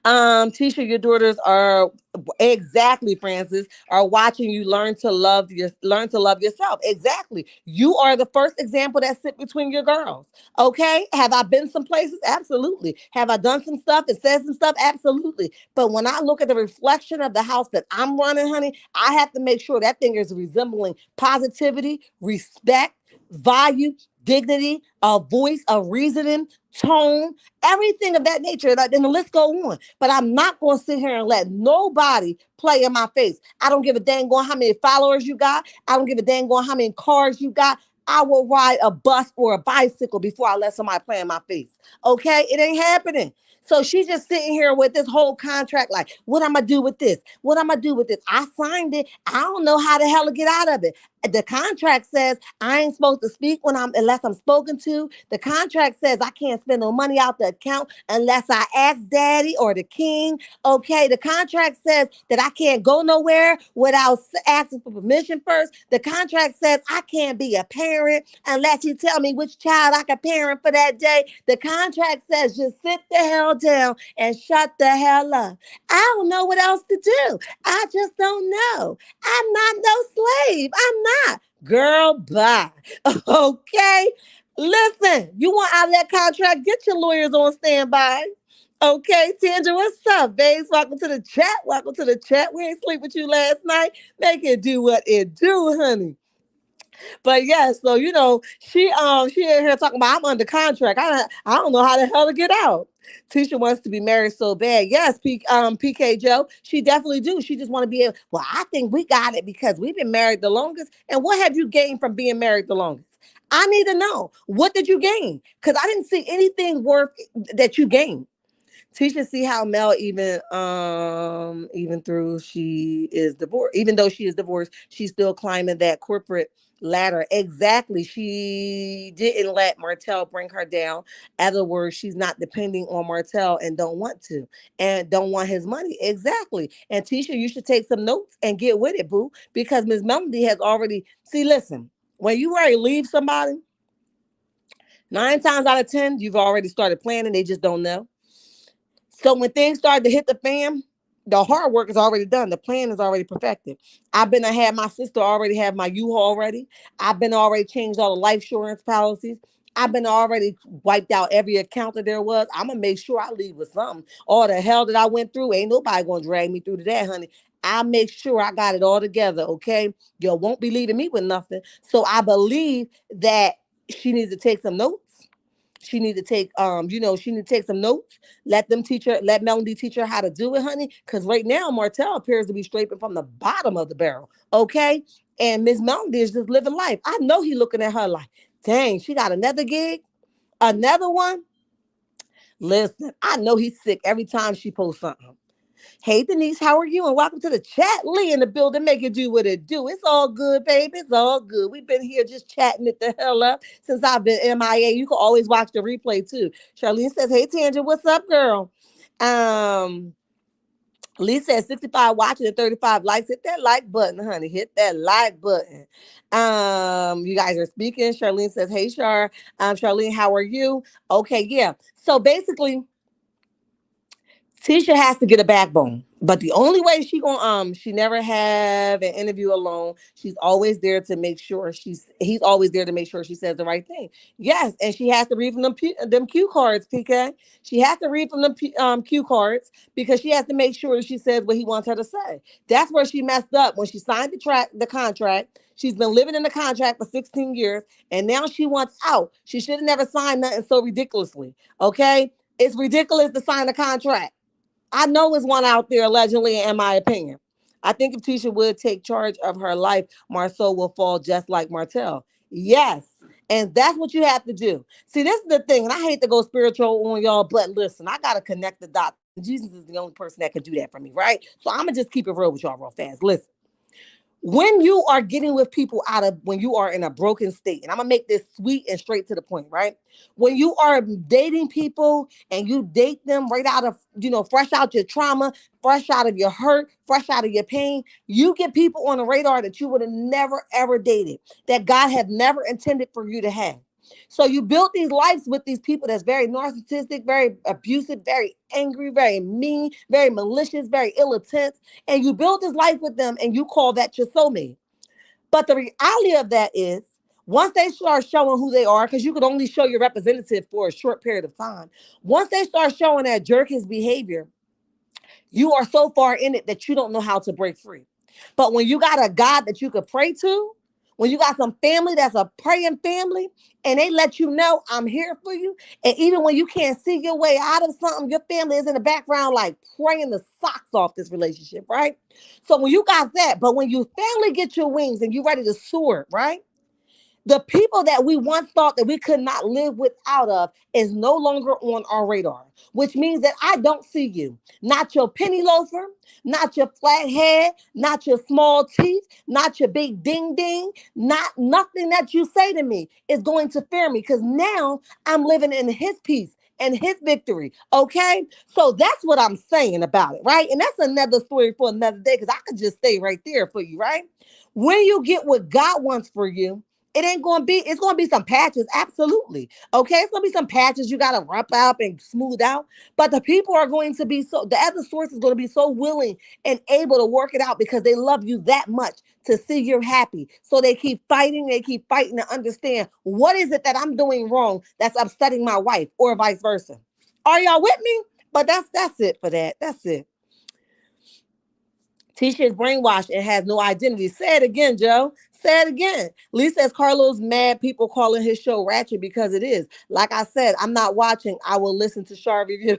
Tisha, your daughters are exactly, Francis, are watching you learn to love yourself. Exactly. You are the first example that sit between your girls. Okay. Have I been some places? Absolutely. Have I done some stuff and said some stuff? Absolutely. But when I look at the reflection of the house that I'm running, honey, I have to make sure that thing is resembling positivity, respect, value, dignity, a voice, a reasoning, tone, everything of that nature. And the list go on. But I'm not going to sit here and let nobody play in my face. I don't give a dang on how many followers you got. I don't give a dang on how many cars you got. I will ride a bus or a bicycle before I let somebody play in my face. Okay? It ain't happening. So she's just sitting here with this whole contract, like, what I'm gonna do with this? What I'm gonna do with this? I signed it. I don't know how the hell to get out of it. The contract says I ain't supposed to speak unless I'm spoken to. The contract says I can't spend no money out the account unless I ask daddy or the king. Okay, the contract says that I can't go nowhere without asking for permission first. The contract says I can't be a parent unless you tell me which child I can parent for that day. The contract says just sit the hell down and shut the hell up. I don't know what else to do. I just don't know. I'm not no slave. I'm not. Girl, bye. Okay? Listen, you want out of that contract, get your lawyers on standby. Okay, Tandra, what's up, babes? Welcome to the chat. Welcome to the chat. We ain't sleep with you last night. Make it do what it do, honey. But yeah, so she in here talking about I'm under contract. I don't know how the hell to get out. Tisha wants to be married so bad. Yes, PK Joe, she definitely do. She just want to be able. Well, I think we got it because we've been married the longest. And what have you gained from being married the longest? I need to know. What did you gain? Because I didn't see anything worth that you gained. Tisha see how Mel even through she is divorced, even though she is divorced, she's still climbing that corporate ladder. Exactly. She didn't let Martel bring her down. In other words, she's not depending on Martel and don't want to and don't want his money. Exactly. And Tisha, you should take some notes and get with it, boo, because Miss Melody has already listen, when you already leave somebody, 9 times out of 10, you've already started planning, they just don't know. So when things start to hit the fan, the hard work is already done. The plan is already perfected. I had my sister already have my U-Haul ready. I've been already changed all the life insurance policies. I've been already wiped out every account that there was. I'm gonna make sure I leave with something. All the hell that I went through, ain't nobody gonna drag me through to that, honey. I make sure I got it all together. Okay, you won't be leaving me with nothing. So I believe that she needs to take some notes. She need to take she need to take some notes. Let Melody teach her how to do it, honey. Because right now Martel appears to be scraping from the bottom of the barrel. Okay. And Miss Melody is just living life. I know he looking at her like, dang, she got another gig, another one. Listen, I know he's sick every time she posts something. Hey Denise, how are you? And welcome to the chat. Lee in the building, make it do what it do. It's all good, baby. It's all good. We've been here just chatting it the hell up since I've been MIA. You can always watch the replay too. Charlene says, hey Tangent, what's up, girl? Lee says 65 watching and 35 likes. Hit that like button, honey. Hit that like button. You guys are speaking. Charlene says, hey Char. Charlene, how are you? Okay, yeah. So basically, Tisha has to get a backbone. But the only way she never have an interview alone. She's always there to make sure he's always there to make sure she says the right thing. Yes, and she has to read from them cue cards, PK. She has to read from them cue cards because she has to make sure that she says what he wants her to say. That's where she messed up when she signed the contract. She's been living in the contract for 16 years and now she wants out. She should have never signed nothing so ridiculously. Okay? It's ridiculous to sign a contract. I know it's one out there, allegedly, in my opinion. I think if Tisha would take charge of her life, Marcel will fall just like Martel. Yes. And that's what you have to do. See, this is the thing, and I hate to go spiritual on y'all, but listen, I got to connect the dots. Jesus is the only person that can do that for me, right? So I'm going to just keep it real with y'all real fast. Listen. When you are getting with people when you are in a broken state, and I'm gonna make this sweet and straight to the point, right? When you are dating people and you date them right out of, fresh out your trauma, fresh out of your hurt, fresh out of your pain, you get people on the radar that you would have never ever dated, that God had never intended for you to have. So you build these lives with these people that's very narcissistic, very abusive, very angry, very mean, very malicious, very ill intent. And you build this life with them and you call that your soulmate. But the reality of that is, once they start showing who they are, because you could only show your representative for a short period of time, once they start showing that jerkish behavior, you are so far in it that you don't know how to break free. But when you got a God that you could pray to, when you got some family that's a praying family, and they let you know I'm here for you, and even when you can't see your way out of something, your family is in the background like praying the socks off this relationship, right? So when you got that, but when you finally get your wings and you ready to soar, right? The people that we once thought that we could not live without of is no longer on our radar, which means that I don't see you. Not your penny loafer, not your flat head, not your small teeth, not your big ding ding, not nothing that you say to me is going to fear me because now I'm living in his peace and his victory. Okay. So that's what I'm saying about it. Right. And that's another story for another day because I could just stay right there for you. Right. When you get what God wants for you, it ain't gonna be, it's gonna be some patches, absolutely. Okay, it's gonna be some patches you gotta wrap up and smooth out. But the people are going to be so, the other source is gonna be so willing and able to work it out because they love you that much to see you're happy. So they keep fighting to understand what is it that I'm doing wrong that's upsetting my wife or vice versa. Are y'all with me? But that's it for that. That's it. Tisha is brainwashed and has no identity. Say it again, Joe. Say it again. Lee says Carlos mad people calling his show ratchet because it is. Like I said, I'm not watching. I will listen to Char review.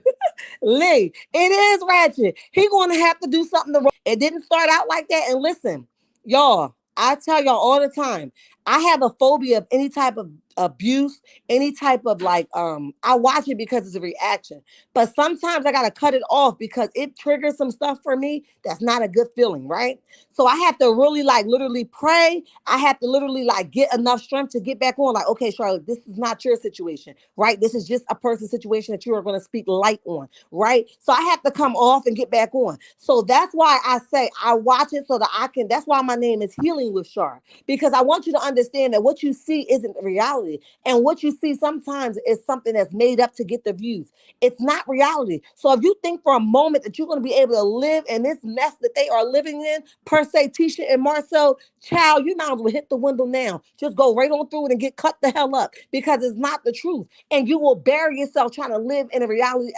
Lee, it is ratchet. He going to have to do something to. It didn't start out like that. And listen, y'all, I tell y'all all the time, I have a phobia of any type of abuse, any type of like, I watch it because it's a reaction. But sometimes I gotta cut it off because it triggers some stuff for me that's not a good feeling, right? So I have to really like literally pray. I have to literally like get enough strength to get back on. Like, okay, Charlotte, this is not your situation, right? This is just a person's situation that you are going to speak light on, right? So I have to come off and get back on. So that's why I say I watch it so that I can. That's why my name is Healing with Char, because I want you to understand that what you see isn't reality, and what you see sometimes is something that's made up to get the views. It's not reality. So if you think for a moment that you're going to be able to live in this mess that they are living in, per se, Tisha and Marcel, child, you might as well hit the window now. Just go right on through it and get cut the hell up because it's not the truth. And you will bury yourself trying to live in a reality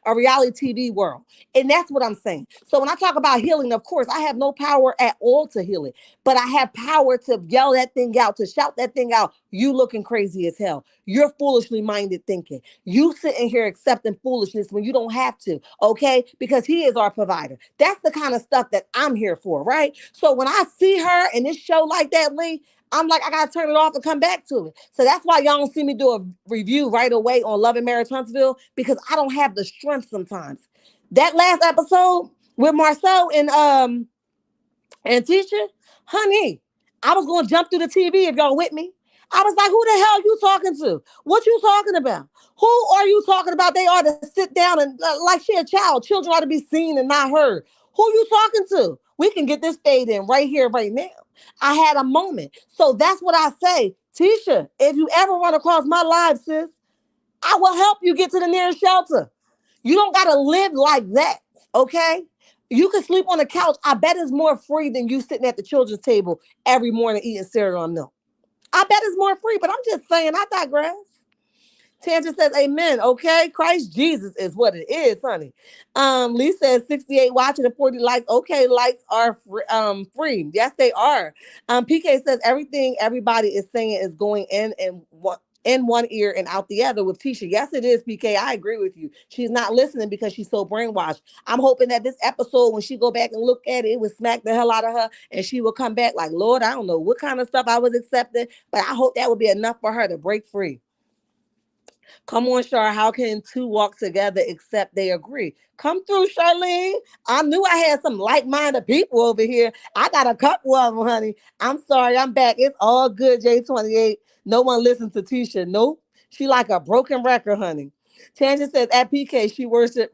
TV world. And that's what I'm saying. So when I talk about healing, of course, I have no power at all to heal it, but I have power to yell that thing out, to shout that thing out. You looking crazy as hell. You're foolishly minded thinking. You sitting here accepting foolishness when you don't have to, okay? Because he is our provider. That's the kind of stuff that I'm here for, right? So when I see her in this show like that, Lee, I'm like, I got to turn it off and come back to it. So that's why y'all don't see me do a review right away on Love and Marriage Huntsville, because I don't have the strength sometimes. That last episode with Marcel and Tisha, honey, I was going to jump through the TV if y'all with me. I was like, who the hell you talking to? What you talking about? Who are you talking about? They ought to sit down and like she a child. Children ought to be seen and not heard. Who you talking to? We can get this fade in right here, right now. I had a moment. So that's what I say. Tisha, if you ever run across my live, sis, I will help you get to the nearest shelter. You don't got to live like that, okay? You can sleep on the couch. I bet it's more free than you sitting at the children's table every morning eating cereal and milk. I bet it's more free, but I'm just saying, I digress. Tangent says, amen. Okay. Christ Jesus is what it is, honey. Lee says 68 watching and 40 likes. Okay, likes are free. Yes, they are. PK says everything everybody is saying is going in one ear and out the other with Tisha. Yes, it is, PK. I agree with you. She's not listening because she's so brainwashed. I'm hoping that this episode, when she go back and look at it, it would smack the hell out of her and she will come back like, Lord, I don't know what kind of stuff I was accepting, but I hope that would be enough for her to break free. Come on, Char. How can two walk together except they agree? Come through, Charlene. I knew I had some like-minded people over here. I got a couple of them, honey. I'm sorry. I'm back. It's all good, J28. No one listens to Tisha. Nope. She like a broken record, honey. Tangent says at PK she worship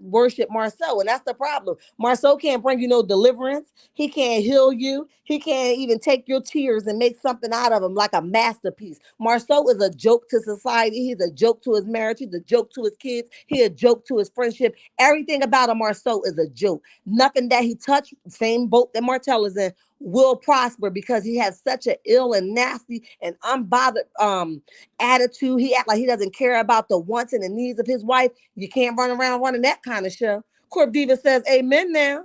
Marcel, and that's the problem. Marcel can't bring you no deliverance. He can't heal you. He can't even take your tears and make something out of them like a masterpiece. Marcel is a joke to society. He's a joke to his marriage. He's a joke to his kids. He's a joke to his friendship. Everything about a Marcel is a joke. Nothing that he touched, same boat that Martel is in, will prosper because he has such an ill and nasty and unbothered attitude. He act like he doesn't care about the wants and the needs of his wife. You can't run around running that kind of show. Corp Diva says amen now.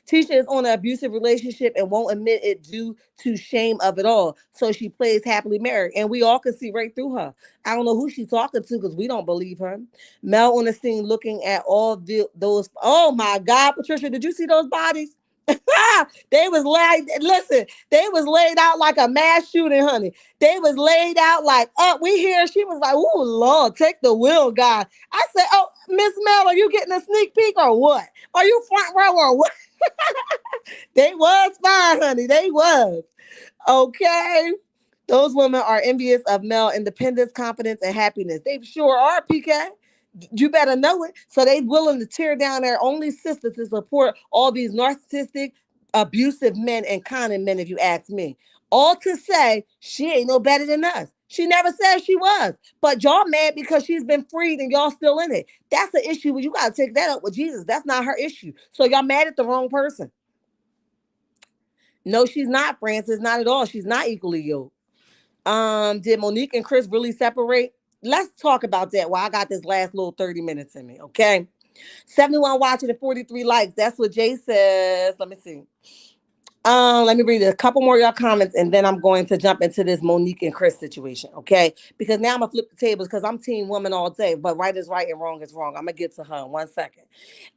Tisha is on an abusive relationship and won't admit it due to shame of it all. So she plays happily married. And we all can see right through her. I don't know who she's talking to because we don't believe her. Mel on the scene looking at all those. Oh my God, Patricia, did you see those bodies? They was laid. Listen, they was laid out like a mass shooting, honey. They was laid out like, oh, we here. She was like, oh Lord, take the wheel, God. I said, oh, Miss Mel, are you getting a sneak peek or what? Are you front row or what? They was fine, honey. They was. Okay. Those women are envious of Mel independence, confidence, and happiness. They sure are, PK. You better know it. So they willing to tear down their only sister to support all these narcissistic, abusive men and conning men, if you ask me. All to say she ain't no better than us. She never said she was. But y'all mad because she's been freed and y'all still in it. That's the issue. You got to take that up with Jesus. That's not her issue. So y'all mad at the wrong person. No, she's not, Francis. Not at all. She's not equally yoked. Did Monique and Chris really separate? Let's talk about that while I got this last little 30 minutes in me, okay? 71 watching and 43 likes. That's what Jay says. Let me see. Let me read a couple more of y'all comments and then I'm going to jump into this Monique and Chris situation, okay? Because now I'm gonna flip the tables because I'm team woman all day, but right is right and wrong is wrong. I'm gonna get to her in 1 second.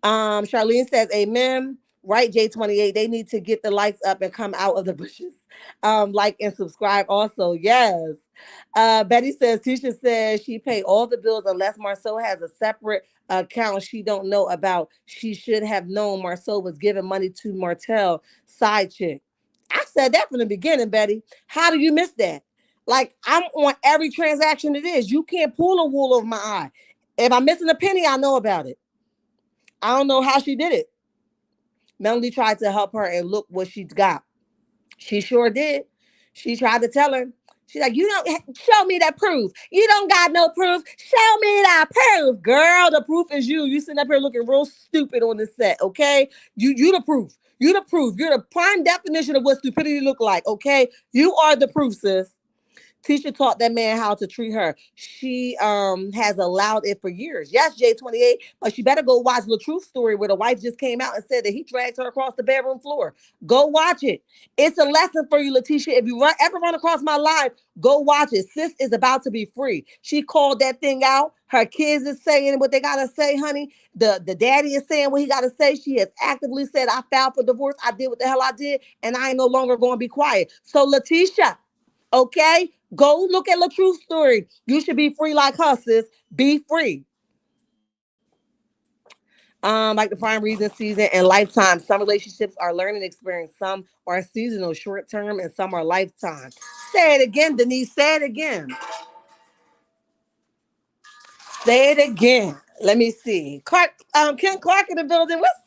Charlene says, amen. Right, J28. They need to get the likes up and come out of the bushes. Like and subscribe also. Yes. Betty says, Tisha says she paid all the bills unless Marcel has a separate account she don't know about. She should have known Marcel was giving money to Martel, side chick. I said that from the beginning, Betty. How do you miss that? Like, I'm on every transaction it is. You can't pull a wool over my eye. If I'm missing a penny, I know about it. I don't know how she did it. Melanie tried to help her and look what she's got. She sure did. She tried to tell her. She's like, you don't show me that proof. You don't got no proof. Show me that proof. Girl, the proof is you. You sitting up here looking real stupid on the set, okay? You the proof. You the proof. You're the prime definition of what stupidity look like, okay? You are the proof, sis. Tisha taught that man how to treat her. She has allowed it for years. Yes, J28, but she better go watch the Truth Story where the wife just came out and said that he dragged her across the bedroom floor. Go watch it. It's a lesson for you, Latisha. If you ever run across my live, go watch it. Sis is about to be free. She called that thing out. Her kids is saying what they gotta say, honey. The daddy is saying what he gotta say. She has actively said, I filed for divorce. I did what the hell I did, and I ain't no longer going to be quiet. So, Latisha, okay? Go look at the Truth Story. You should be free like her, sis. Be free. Like the prime reason, season, and lifetime. Some relationships are learning experience. Some are seasonal, short term, and some are lifetime. Say it again, Denise. Say it again. Say it again. Let me see. Ken Clark in the building. What's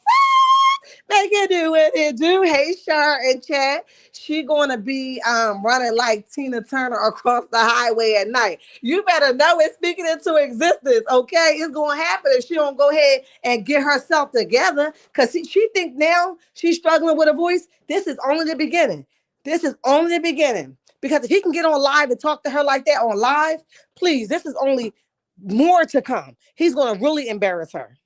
Make it do what it do. Hey, Shar and Chad. She gonna be running like Tina Turner across the highway at night. You better know it's speaking into existence, okay? It's gonna happen if she don't go ahead and get herself together. Cause she think now she's struggling with a voice. This is only the beginning. This is only the beginning. Because if he can get on live and talk to her like that on live, please, this is only more to come. He's gonna really embarrass her.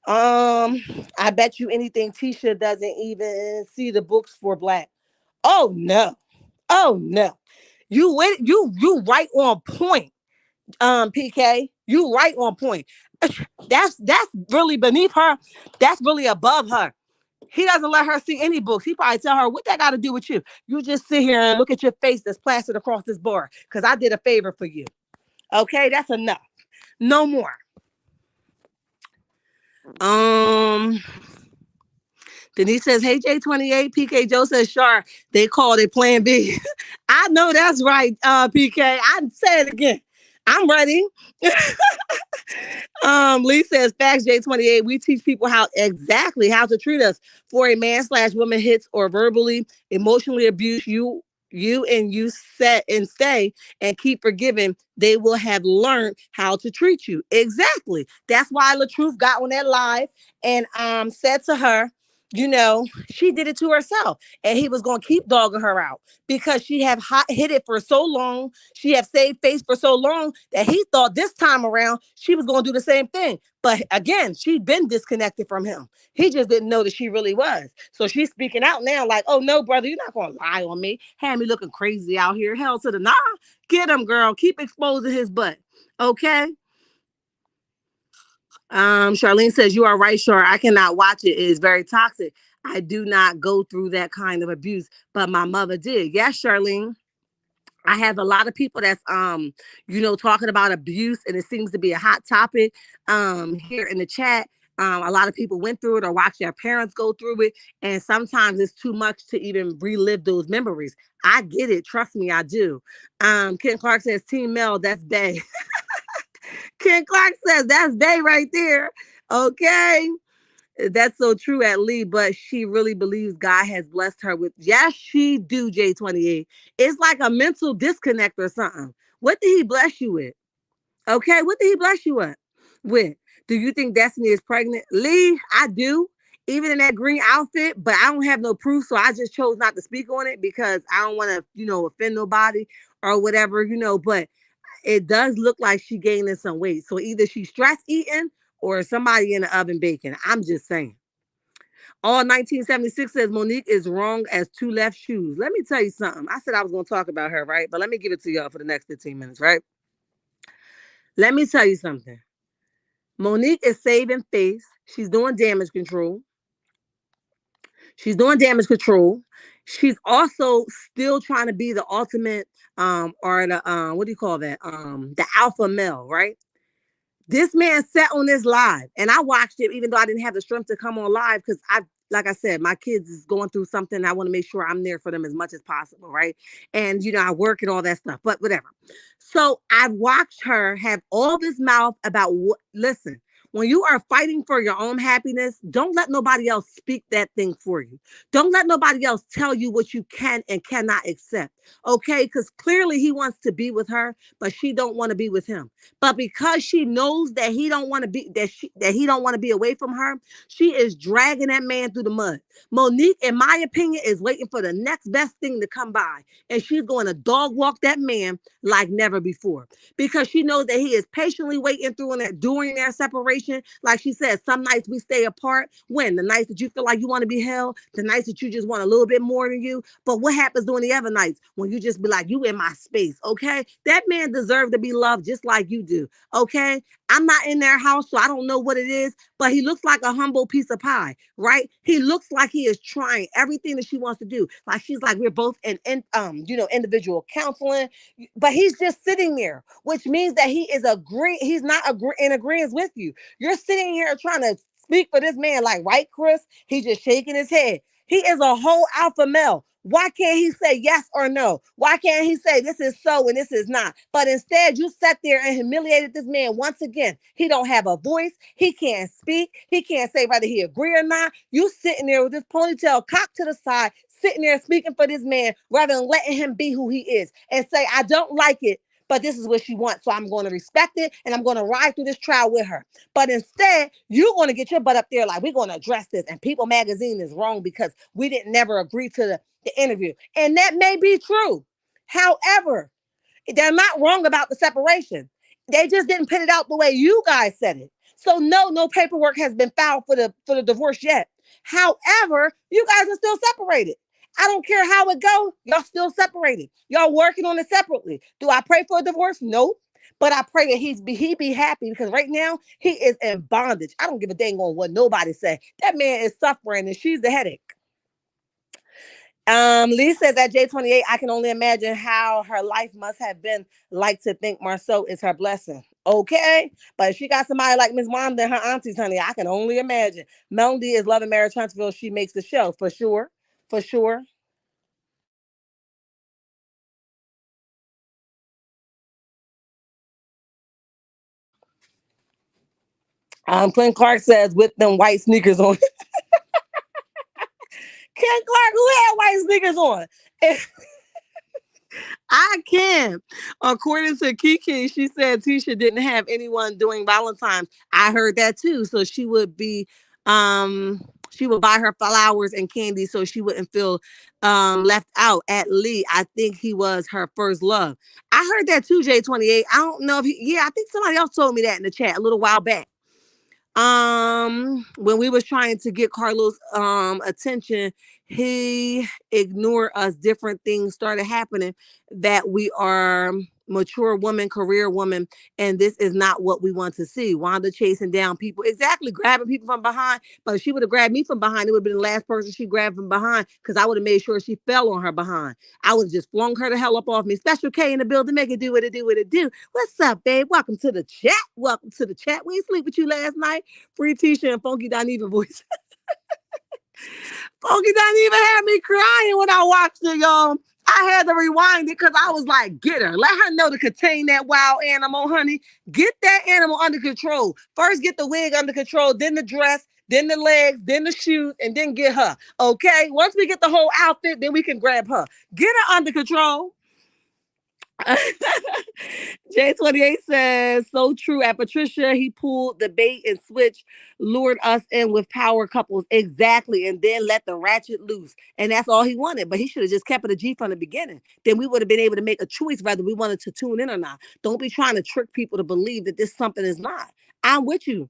I bet you anything Tisha doesn't even see the books for Black. Oh no. Oh no. You right on point. PK. You right on point. That's really beneath her. That's really above her. He doesn't let her see any books. He probably tell her, what that got to do with you? You just sit here and look at your face that's plastered across this bar because I did a favor for you. Okay, that's enough. No more. Denise says, hey, J28, PK Joe says, Shar, they called it Plan B. I know that's right, PK. I say it again. I'm ready. Lee says, facts, J28. We teach people how exactly how to treat us. For a man slash woman hits or verbally, emotionally abuse you and you set and stay and keep forgiving, they will have learned how to treat you. Exactly. That's why LaTruth got on that live and said to her, you know, she did it to herself. And he was gonna keep dogging her out because she have hit it for so long. She have saved face for so long that he thought this time around she was gonna do the same thing. But again, she'd been disconnected from him. He just didn't know that she really was. So she's speaking out now, like, oh no, brother, you're not gonna lie on me. Had me looking crazy out here. Hell to the nah. Get him, girl. Keep exposing his butt. Okay. Charlene says, you are right, Char. I cannot watch it. It is very toxic. I do not go through that kind of abuse, but my mother did. Yes, Charlene. I have a lot of people that's talking about abuse, and it seems to be a hot topic here in the chat. A lot of people went through it or watched their parents go through it, and sometimes it's too much to even relive those memories. I get it, trust me, I do. Ken Clark says, Team Mel, that's Bay. Ken Clark says that's Bay right there. Okay. That's so true at Lee, but she really believes God has blessed her with. Yes, she do, J28. It's like a mental disconnect or something. What did he bless you with? Okay, what did he bless you with? Do you think Destiny is pregnant? Lee, I do. Even in that green outfit, but I don't have no proof, so I just chose not to speak on it because I don't want to, offend nobody or whatever, but it does look like she gaining some weight. So either she's stress eating or somebody in the oven baking. I'm just saying. All 1976 says Monique is wrong as two left shoes. Let me tell you something. I said I was going to talk about her, right? But let me give it to y'all for the next 15 minutes, right? Let me tell you something. Monique is saving face. She's doing damage control. She's doing damage control. She's also still trying to be the ultimate or the what do you call that? The alpha male, right? This man sat on this live and I watched it even though I didn't have the strength to come on live because like I said, my kids is going through something. I want to make sure I'm there for them as much as possible, right? And I work and all that stuff, but whatever. So I've watched her have all this mouth about what. Listen, when you are fighting for your own happiness, don't let nobody else speak that thing for you. Don't let nobody else tell you what you can and cannot accept. Okay, because clearly he wants to be with her, but she don't want to be with him. But because she knows that he don't want to be that he don't want to be away from her, she is dragging that man through the mud. Monique, in my opinion, is waiting for the next best thing to come by, and she's going to dog walk that man like never before because she knows that he is patiently waiting through and during their separation. Like she said, some nights we stay apart. When the nights that you feel like you want to be held, the nights that you just want a little bit more than you. But what happens during the other nights when you just be like, you in my space? Okay, that man deserves to be loved just like you do. Okay, I'm not in their house, so I don't know what it is, but he looks like a humble piece of pie, right? He looks like he is trying everything that she wants to do. Like she's like, we're both in individual counseling, but he's just sitting there, which means that he is he's not in agreement with you. You're sitting here trying to speak for this man, like, right, Chris? He's just shaking his head. He is a whole alpha male. Why can't he say yes or no? Why can't he say this is so and this is not? But instead, you sat there and humiliated this man once again. He don't have a voice. He can't speak. He can't say whether he agree or not. You sitting there with this ponytail cocked to the side, sitting there speaking for this man rather than letting him be who he is and say, I don't like it, but this is what she wants. So I'm going to respect it and I'm going to ride through this trial with her. But instead, you're going to get your butt up there like, we're going to address this. And People Magazine is wrong because we didn't never agree to the interview. And that may be true. However, they're not wrong about the separation. They just didn't put it out the way you guys said it. So no paperwork has been filed for the divorce yet. However, you guys are still separated. I don't care how it goes. Y'all still separated. Y'all working on it separately. Do I pray for a divorce? No. But I pray that he be happy because right now he is in bondage. I don't give a dang on what nobody say. That man is suffering and she's the headache. Lee says at J28, I can only imagine how her life must have been like to think Marcel is her blessing. Okay, but if she got somebody like Miss Wanda and her aunties, honey, I can only imagine. Melody is loving Marriage Huntsville. She makes the show for sure, for sure. Clint Clark says with them white sneakers on. Ken Clark, who had white sneakers on? I can. According to Kiki, she said Tisha didn't have anyone doing Valentine's. I heard that too. So she would buy her flowers and candy so she wouldn't feel left out. At Lee, I think he was her first love. I heard that too, J28. I don't know if I think somebody else told me that in the chat a little while back. When we was trying to get Carlos attention, he ignored us. Different things started happening that we are mature woman, career woman, and this is not what we want to see. Wanda chasing down people, exactly, grabbing people from behind. But if she would have grabbed me from behind, it would have been the last person she grabbed from behind, because I would have made sure she fell on her behind. I would have just flung her the hell up off me. Special K in the building, make it do what it do, what it do. What's up, babe? Welcome to the chat. Welcome to the chat. We ain't sleep with you last night. Free Tisha and Funky Dineva voice. Funky Dineva had me crying when I watched it, y'all. I had to rewind it because I was like, get her. Let her know to contain that wild animal, honey. Get that animal under control. First, get the wig under control, then the dress, then the legs, then the shoes, and then get her. Okay? Once we get the whole outfit, then we can grab her. Get her under control. J28 says, so true. At Patricia, he pulled the bait and switch, lured us in with power couples. Exactly. And then let the ratchet loose. And that's all he wanted. But he should have just kept it a G from the beginning. Then we would have been able to make a choice whether we wanted to tune in or not. Don't be trying to trick people to believe that this something is not. I'm with you.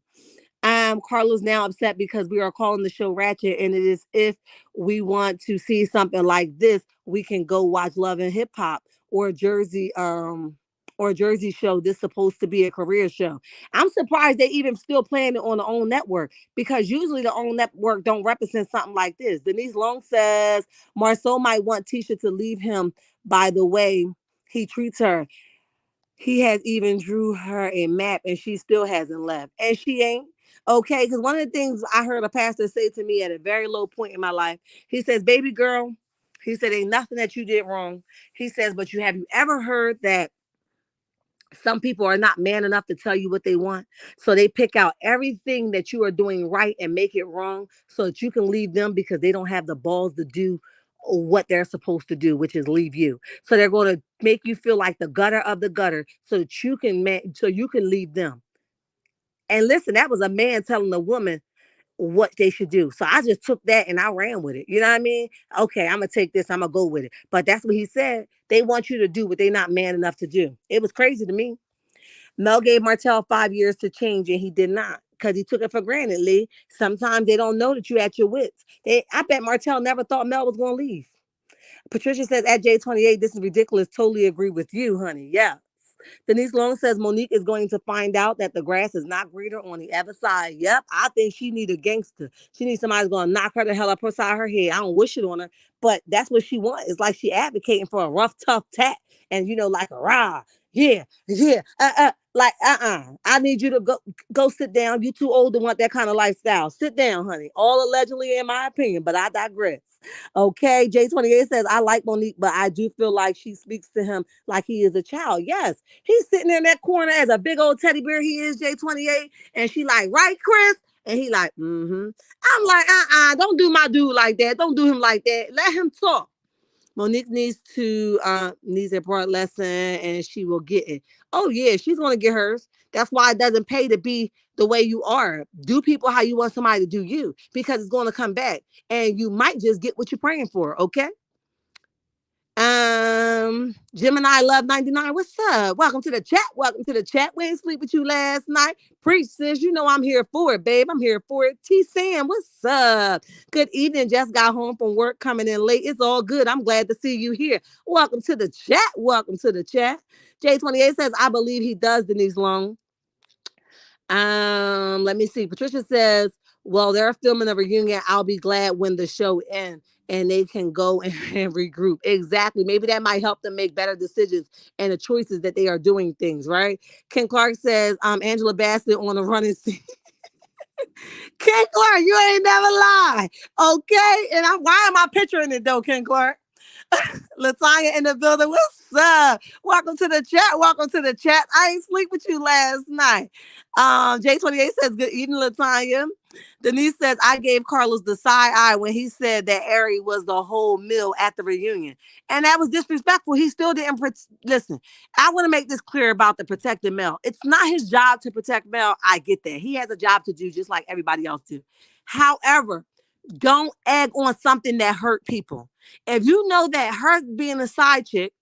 Carla's now upset because we are calling the show Ratchet, and it is if we want to see something like this, we can go watch Love and Hip Hop or Jersey show. This supposed to be a career show. I'm surprised they even still playing it on the own network, because usually the own network don't represent something like this. Denise Long says Marcel might want Tisha to leave him by the way he treats her. He has even drew her a map and she still hasn't left. And she ain't. Okay, because one of the things I heard a pastor say to me at a very low point in my life, he says, baby girl, he said, ain't nothing that you did wrong. He says, but you ever heard that some people are not man enough to tell you what they want? So they pick out everything that you are doing right and make it wrong so that you can leave them, because they don't have the balls to do what they're supposed to do, which is leave you. So they're going to make you feel like the gutter of the gutter so that so you can leave them. And listen, that was a man telling a woman what they should do. So I just took that and I ran with it. You know what I mean? Okay, I'm gonna take this, I'm gonna go with it. But that's what he said. They want you to do what they're not man enough to do. It was crazy to me. Mel gave Martel 5 years to change, and he did not, because he took it for granted, Lee. Sometimes they don't know that you're at your wits. I bet Martel never thought Mel was going to leave. Patricia says, at J28, this is ridiculous. Totally agree with you, honey. Yeah. Denise Long says Monique is going to find out that the grass is not greener on the other side. Yep, I think she need a gangster. She needs somebody who's going to knock her the hell up beside her head. I don't wish it on her, but that's what she wants. It's like she advocating for a rough, tough tat, and like a rah, yeah, yeah, I need you to go sit down. You too old to want that kind of lifestyle. Sit down, honey. All allegedly, in my opinion, but I digress. Okay, J28 says I like Monique, but I do feel like she speaks to him like he is a child. Yes, he's sitting in that corner as a big old teddy bear. He is, J28, and she like, right, Chris? And he like, mm-hmm. I'm like, don't do my dude like that. Don't do him like that. Let him talk. Monique needs a broad lesson, and she will get it. Oh yeah, she's gonna get hers. That's why it doesn't pay to be the way you are. Do people how you want somebody to do you, because it's gonna come back, and you might just get what you're praying for. Okay. Gemini Love 99. What's up? Welcome to the chat. Welcome to the chat. We ain't sleep with you last night. Preach, sis. You know I'm here for it, babe. I'm here for it. T Sam, what's up? Good evening. Just got home from work, coming in late. It's all good. I'm glad to see you here. Welcome to the chat. Welcome to the chat. J28 says, I believe he does, Denise Long. Let me see. Patricia says, well, they're filming a reunion. I'll be glad when the show ends and they can go and regroup. Exactly. Maybe that might help them make better decisions and the choices that they are doing things, right? Ken Clark says, Angela Bassett on a running scene. Ken Clark, you ain't never lie. Okay. And why am I picturing it though, Ken Clark? Latanya in the building. What's up? Welcome to the chat. Welcome to the chat. I ain't sleep with you last night. J28 says, good evening, Latanya. Denise says, I gave Carlos the side eye when he said that Ari was the whole meal at the reunion. And that was disrespectful. He still didn't listen. I want to make this clear about the protected Mel. It's not his job to protect Mel. I get that. He has a job to do just like everybody else do. However, don't egg on something that hurt people. If you know that her being a side chick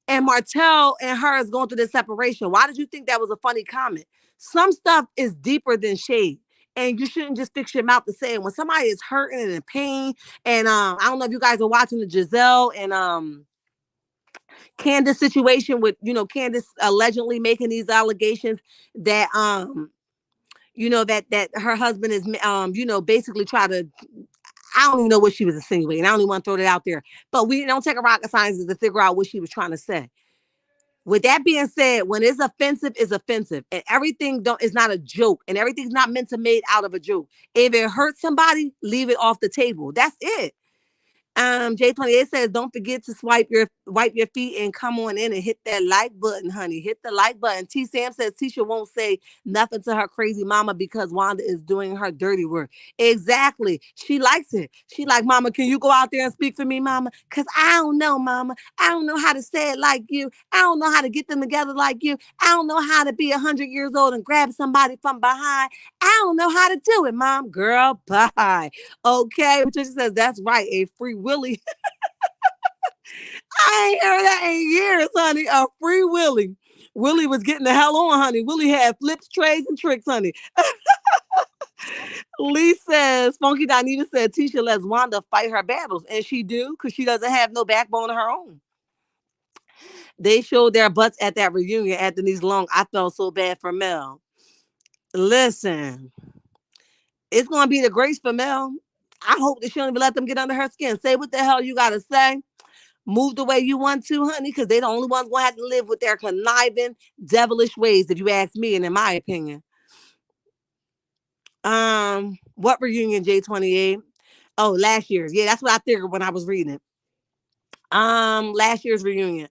and Martel and her is going through this separation, why did you think that was a funny comment? Some stuff is deeper than shade. And you shouldn't just fix your mouth to say it. When somebody is hurting and in pain, and I don't know if you guys are watching the Giselle and Candace situation with, Candace allegedly making these allegations that that her husband is basically try to, I don't even know what she was insinuating. I don't even want to throw that out there. But we don't take a rocket science to figure out what she was trying to say. With that being said, when it's offensive, it's offensive. And everything is not a joke. And everything's not meant to made out of a joke. If it hurts somebody, leave it off the table. That's it. J28 says, don't forget to wipe your feet and come on in and hit that like button, honey. Hit the like button. T Sam says Tisha won't say nothing to her crazy mama because Wanda is doing her dirty work. Exactly. She likes it. She like, mama, can you go out there and speak for me, mama? Because I don't know, mama. I don't know how to say it like you. I don't know how to get them together like you. I don't know how to be 100 years old and grab somebody from behind. I don't know how to do it, mom. Girl, bye. Okay. Patricia says, that's right. A free Willy. I ain't heard that in years, honey. A free Willy. Willie was getting the hell on, honey. Willie had flips, trays, and tricks, honey. Lee says, Funky Donita said, Tisha lets Wanda fight her battles. And she do, because she doesn't have no backbone of her own. They showed their butts at that reunion at Denise Long. I felt so bad for Mel. Listen, it's going to be the grace for Mel. I hope that she don't even let them get under her skin. Say what the hell you got to say. Move the way you want to, honey, because they're the only ones going to have to live with their conniving, devilish ways, if you ask me, and in my opinion. What reunion, J28? Oh, last year's. Yeah, that's what I figured when I was reading it. Last year's reunion.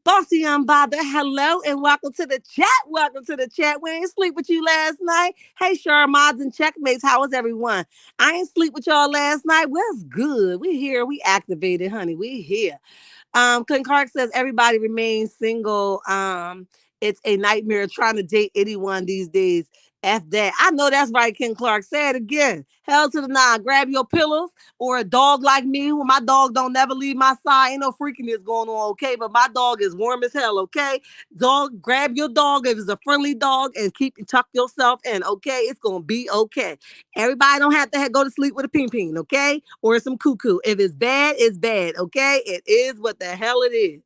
Bossy Unbothered, hello and welcome to the chat. Welcome to the chat. We ain't sleep with you last night. Hey, Shar Mods and Checkmates, how was everyone? I ain't sleep with y'all last night. What's good? We here. We activated, honey. We here. Clint Clark says everybody remains single. It's a nightmare trying to date anyone these days. F that. I know that's right, Ken Clark. Say it again. Hell to the nine. Grab your pillows, or a dog like me, who my dog don't never leave my side. Ain't no freakiness going on, okay? But my dog is warm as hell, okay? Dog, grab your dog if it's a friendly dog and tuck yourself in, okay? It's gonna be okay. Everybody don't have to go to sleep with a ping, okay? Or some cuckoo. If it's bad, it's bad, okay? It is what the hell it is.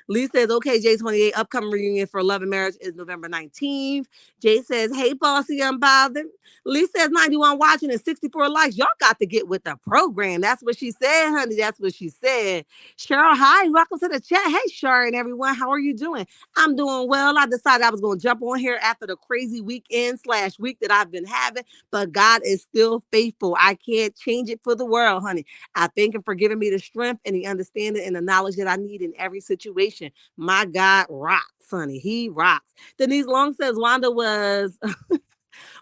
Lee says, okay, J28, upcoming reunion for Love and Marriage is November 19th. Jay says, hey, Bossy Unbothered. Lee says, 91 watching and 64 likes. Y'all got to get with the program. That's what she said, honey. That's what she said. Cheryl, hi. Welcome to the chat. Hey, Sharon, everyone. How are you doing? I'm doing well. I decided I was going to jump on here after the crazy weekend/week that I've been having, but God is still faithful. I can't change it for the world, honey. I thank him for giving me the strength and the understanding and the knowledge that I need in every situation. My God rocks, honey. He rocks. Denise Long says Wanda was,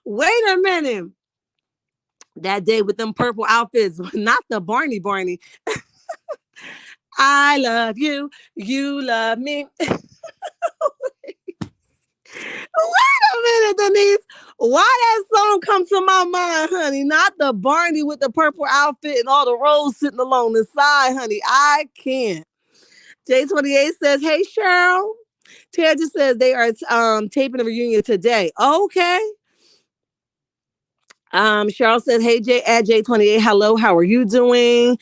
wait a minute. That day with them purple outfits, not the Barney. I love you. You love me. Wait a minute, Denise. Why that song come to my mind, honey? Not the Barney with the purple outfit and all the rose sitting along the side, honey. I can't. J28 says, hey, Cheryl. Ted just says they are taping a reunion today. Okay. Cheryl says, hey, at J28, hello, how are you doing?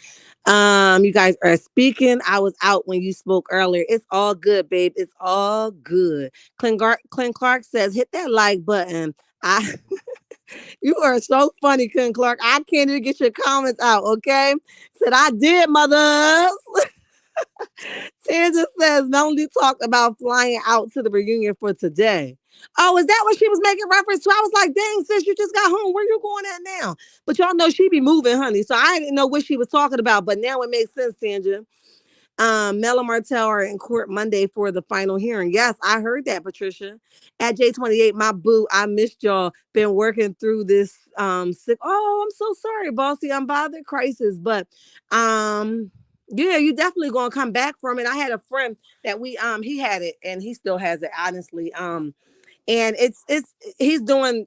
You guys are speaking. I was out when you spoke earlier. It's all good, babe. It's all good. Clint Clark says, hit that like button. You are so funny, Clint Clark. I can't even get your comments out, okay? Said, I did, mothers. Sandra says Melanie talked about flying out to the reunion for today. Oh, is that what she was making reference to? I was like, dang, sis, you just got home. Where you going at now? But y'all know she be moving, honey. So I didn't know what she was talking about. But now it makes sense, Sandra. Mel and Martel are in court Monday for the final hearing. Yes, I heard that, Patricia. At J28, my boo, I missed y'all. Been working through this sick. Oh, I'm so sorry, bossy. I'm bothered crisis. But yeah, you definitely gonna come back from it. I had a friend that he had it and he still has it, honestly. And it's he's doing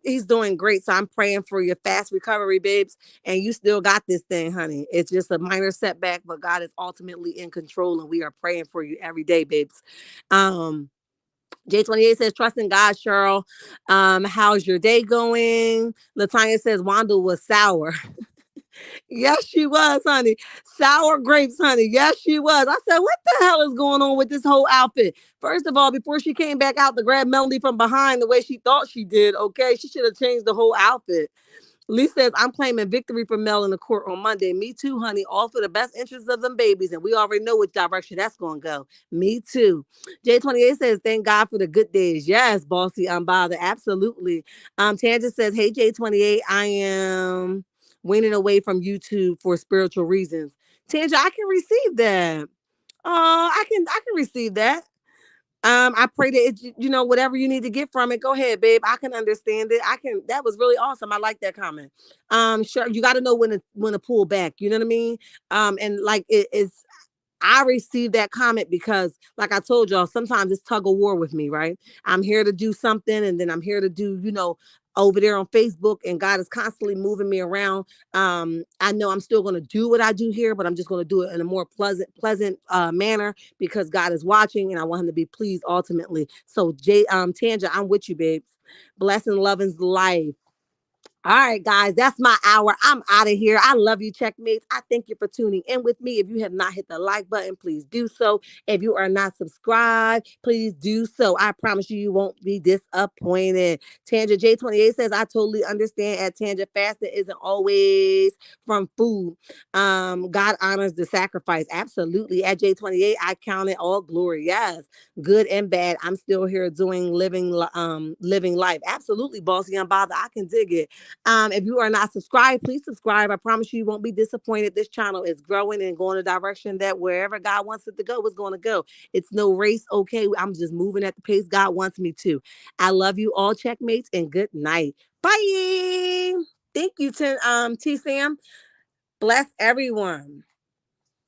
great. So I'm praying for your fast recovery, babes. And you still got this thing, honey. It's just a minor setback, but God is ultimately in control, and we are praying for you every day, babes. Um, J28 says, trust in God, Cheryl. How's your day going? Latanya says Wanda was sour. Yes, she was, honey. Sour grapes, honey. Yes, she was. I said, what the hell is going on with this whole outfit? First of all, before she came back out to grab Melody from behind the way she thought she did, okay, she should have changed the whole outfit. Lee says, I'm claiming victory for Mel in the court on Monday. Me too, honey. All for the best interests of them babies. And we already know which direction that's going to go. Me too. J28 says, thank God for the good days. Yes, bossy, I'm bothered. Absolutely. Tangent says, hey, J28, I am weaning away from YouTube for spiritual reasons. Tangent, I can receive that. I can receive that. I pray that whatever you need to get from it, go ahead, babe. I can understand it. That was really awesome. I like that comment. Sure, you got to know when to pull back. You know what I mean? And like it's I received that comment because, like I told y'all, sometimes it's tug of war with me, right? I'm here to do something, and then I'm here to do, over there on Facebook, and God is constantly moving me around. I know I'm still going to do what I do here, but I'm just going to do it in a more pleasant manner because God is watching, and I want Him to be pleased ultimately. So, Tanja, I'm with you, babes. Blessing, loving's life. All right, guys, that's my hour. I'm out of here. I love you, checkmates. I thank you for tuning in with me. If you have not hit the like button, please do so. If you are not subscribed, please do so. I promise you, you won't be disappointed. Tanja J28 says, I totally understand at Tanja, fasting isn't always from food. God honors the sacrifice. Absolutely. At J28, I count it all glory. Yes, good and bad. I'm still here doing living life. Absolutely, bossy, unbothered. I can dig it. If you are not subscribed, please subscribe. I promise you won't be disappointed. This channel is growing and going a direction that wherever God wants it to go, it's going to go. It's no race, okay? I'm just moving at the pace God wants me to. I love you all, checkmates, and good night. Bye. Thank you, T Sam. Bless everyone.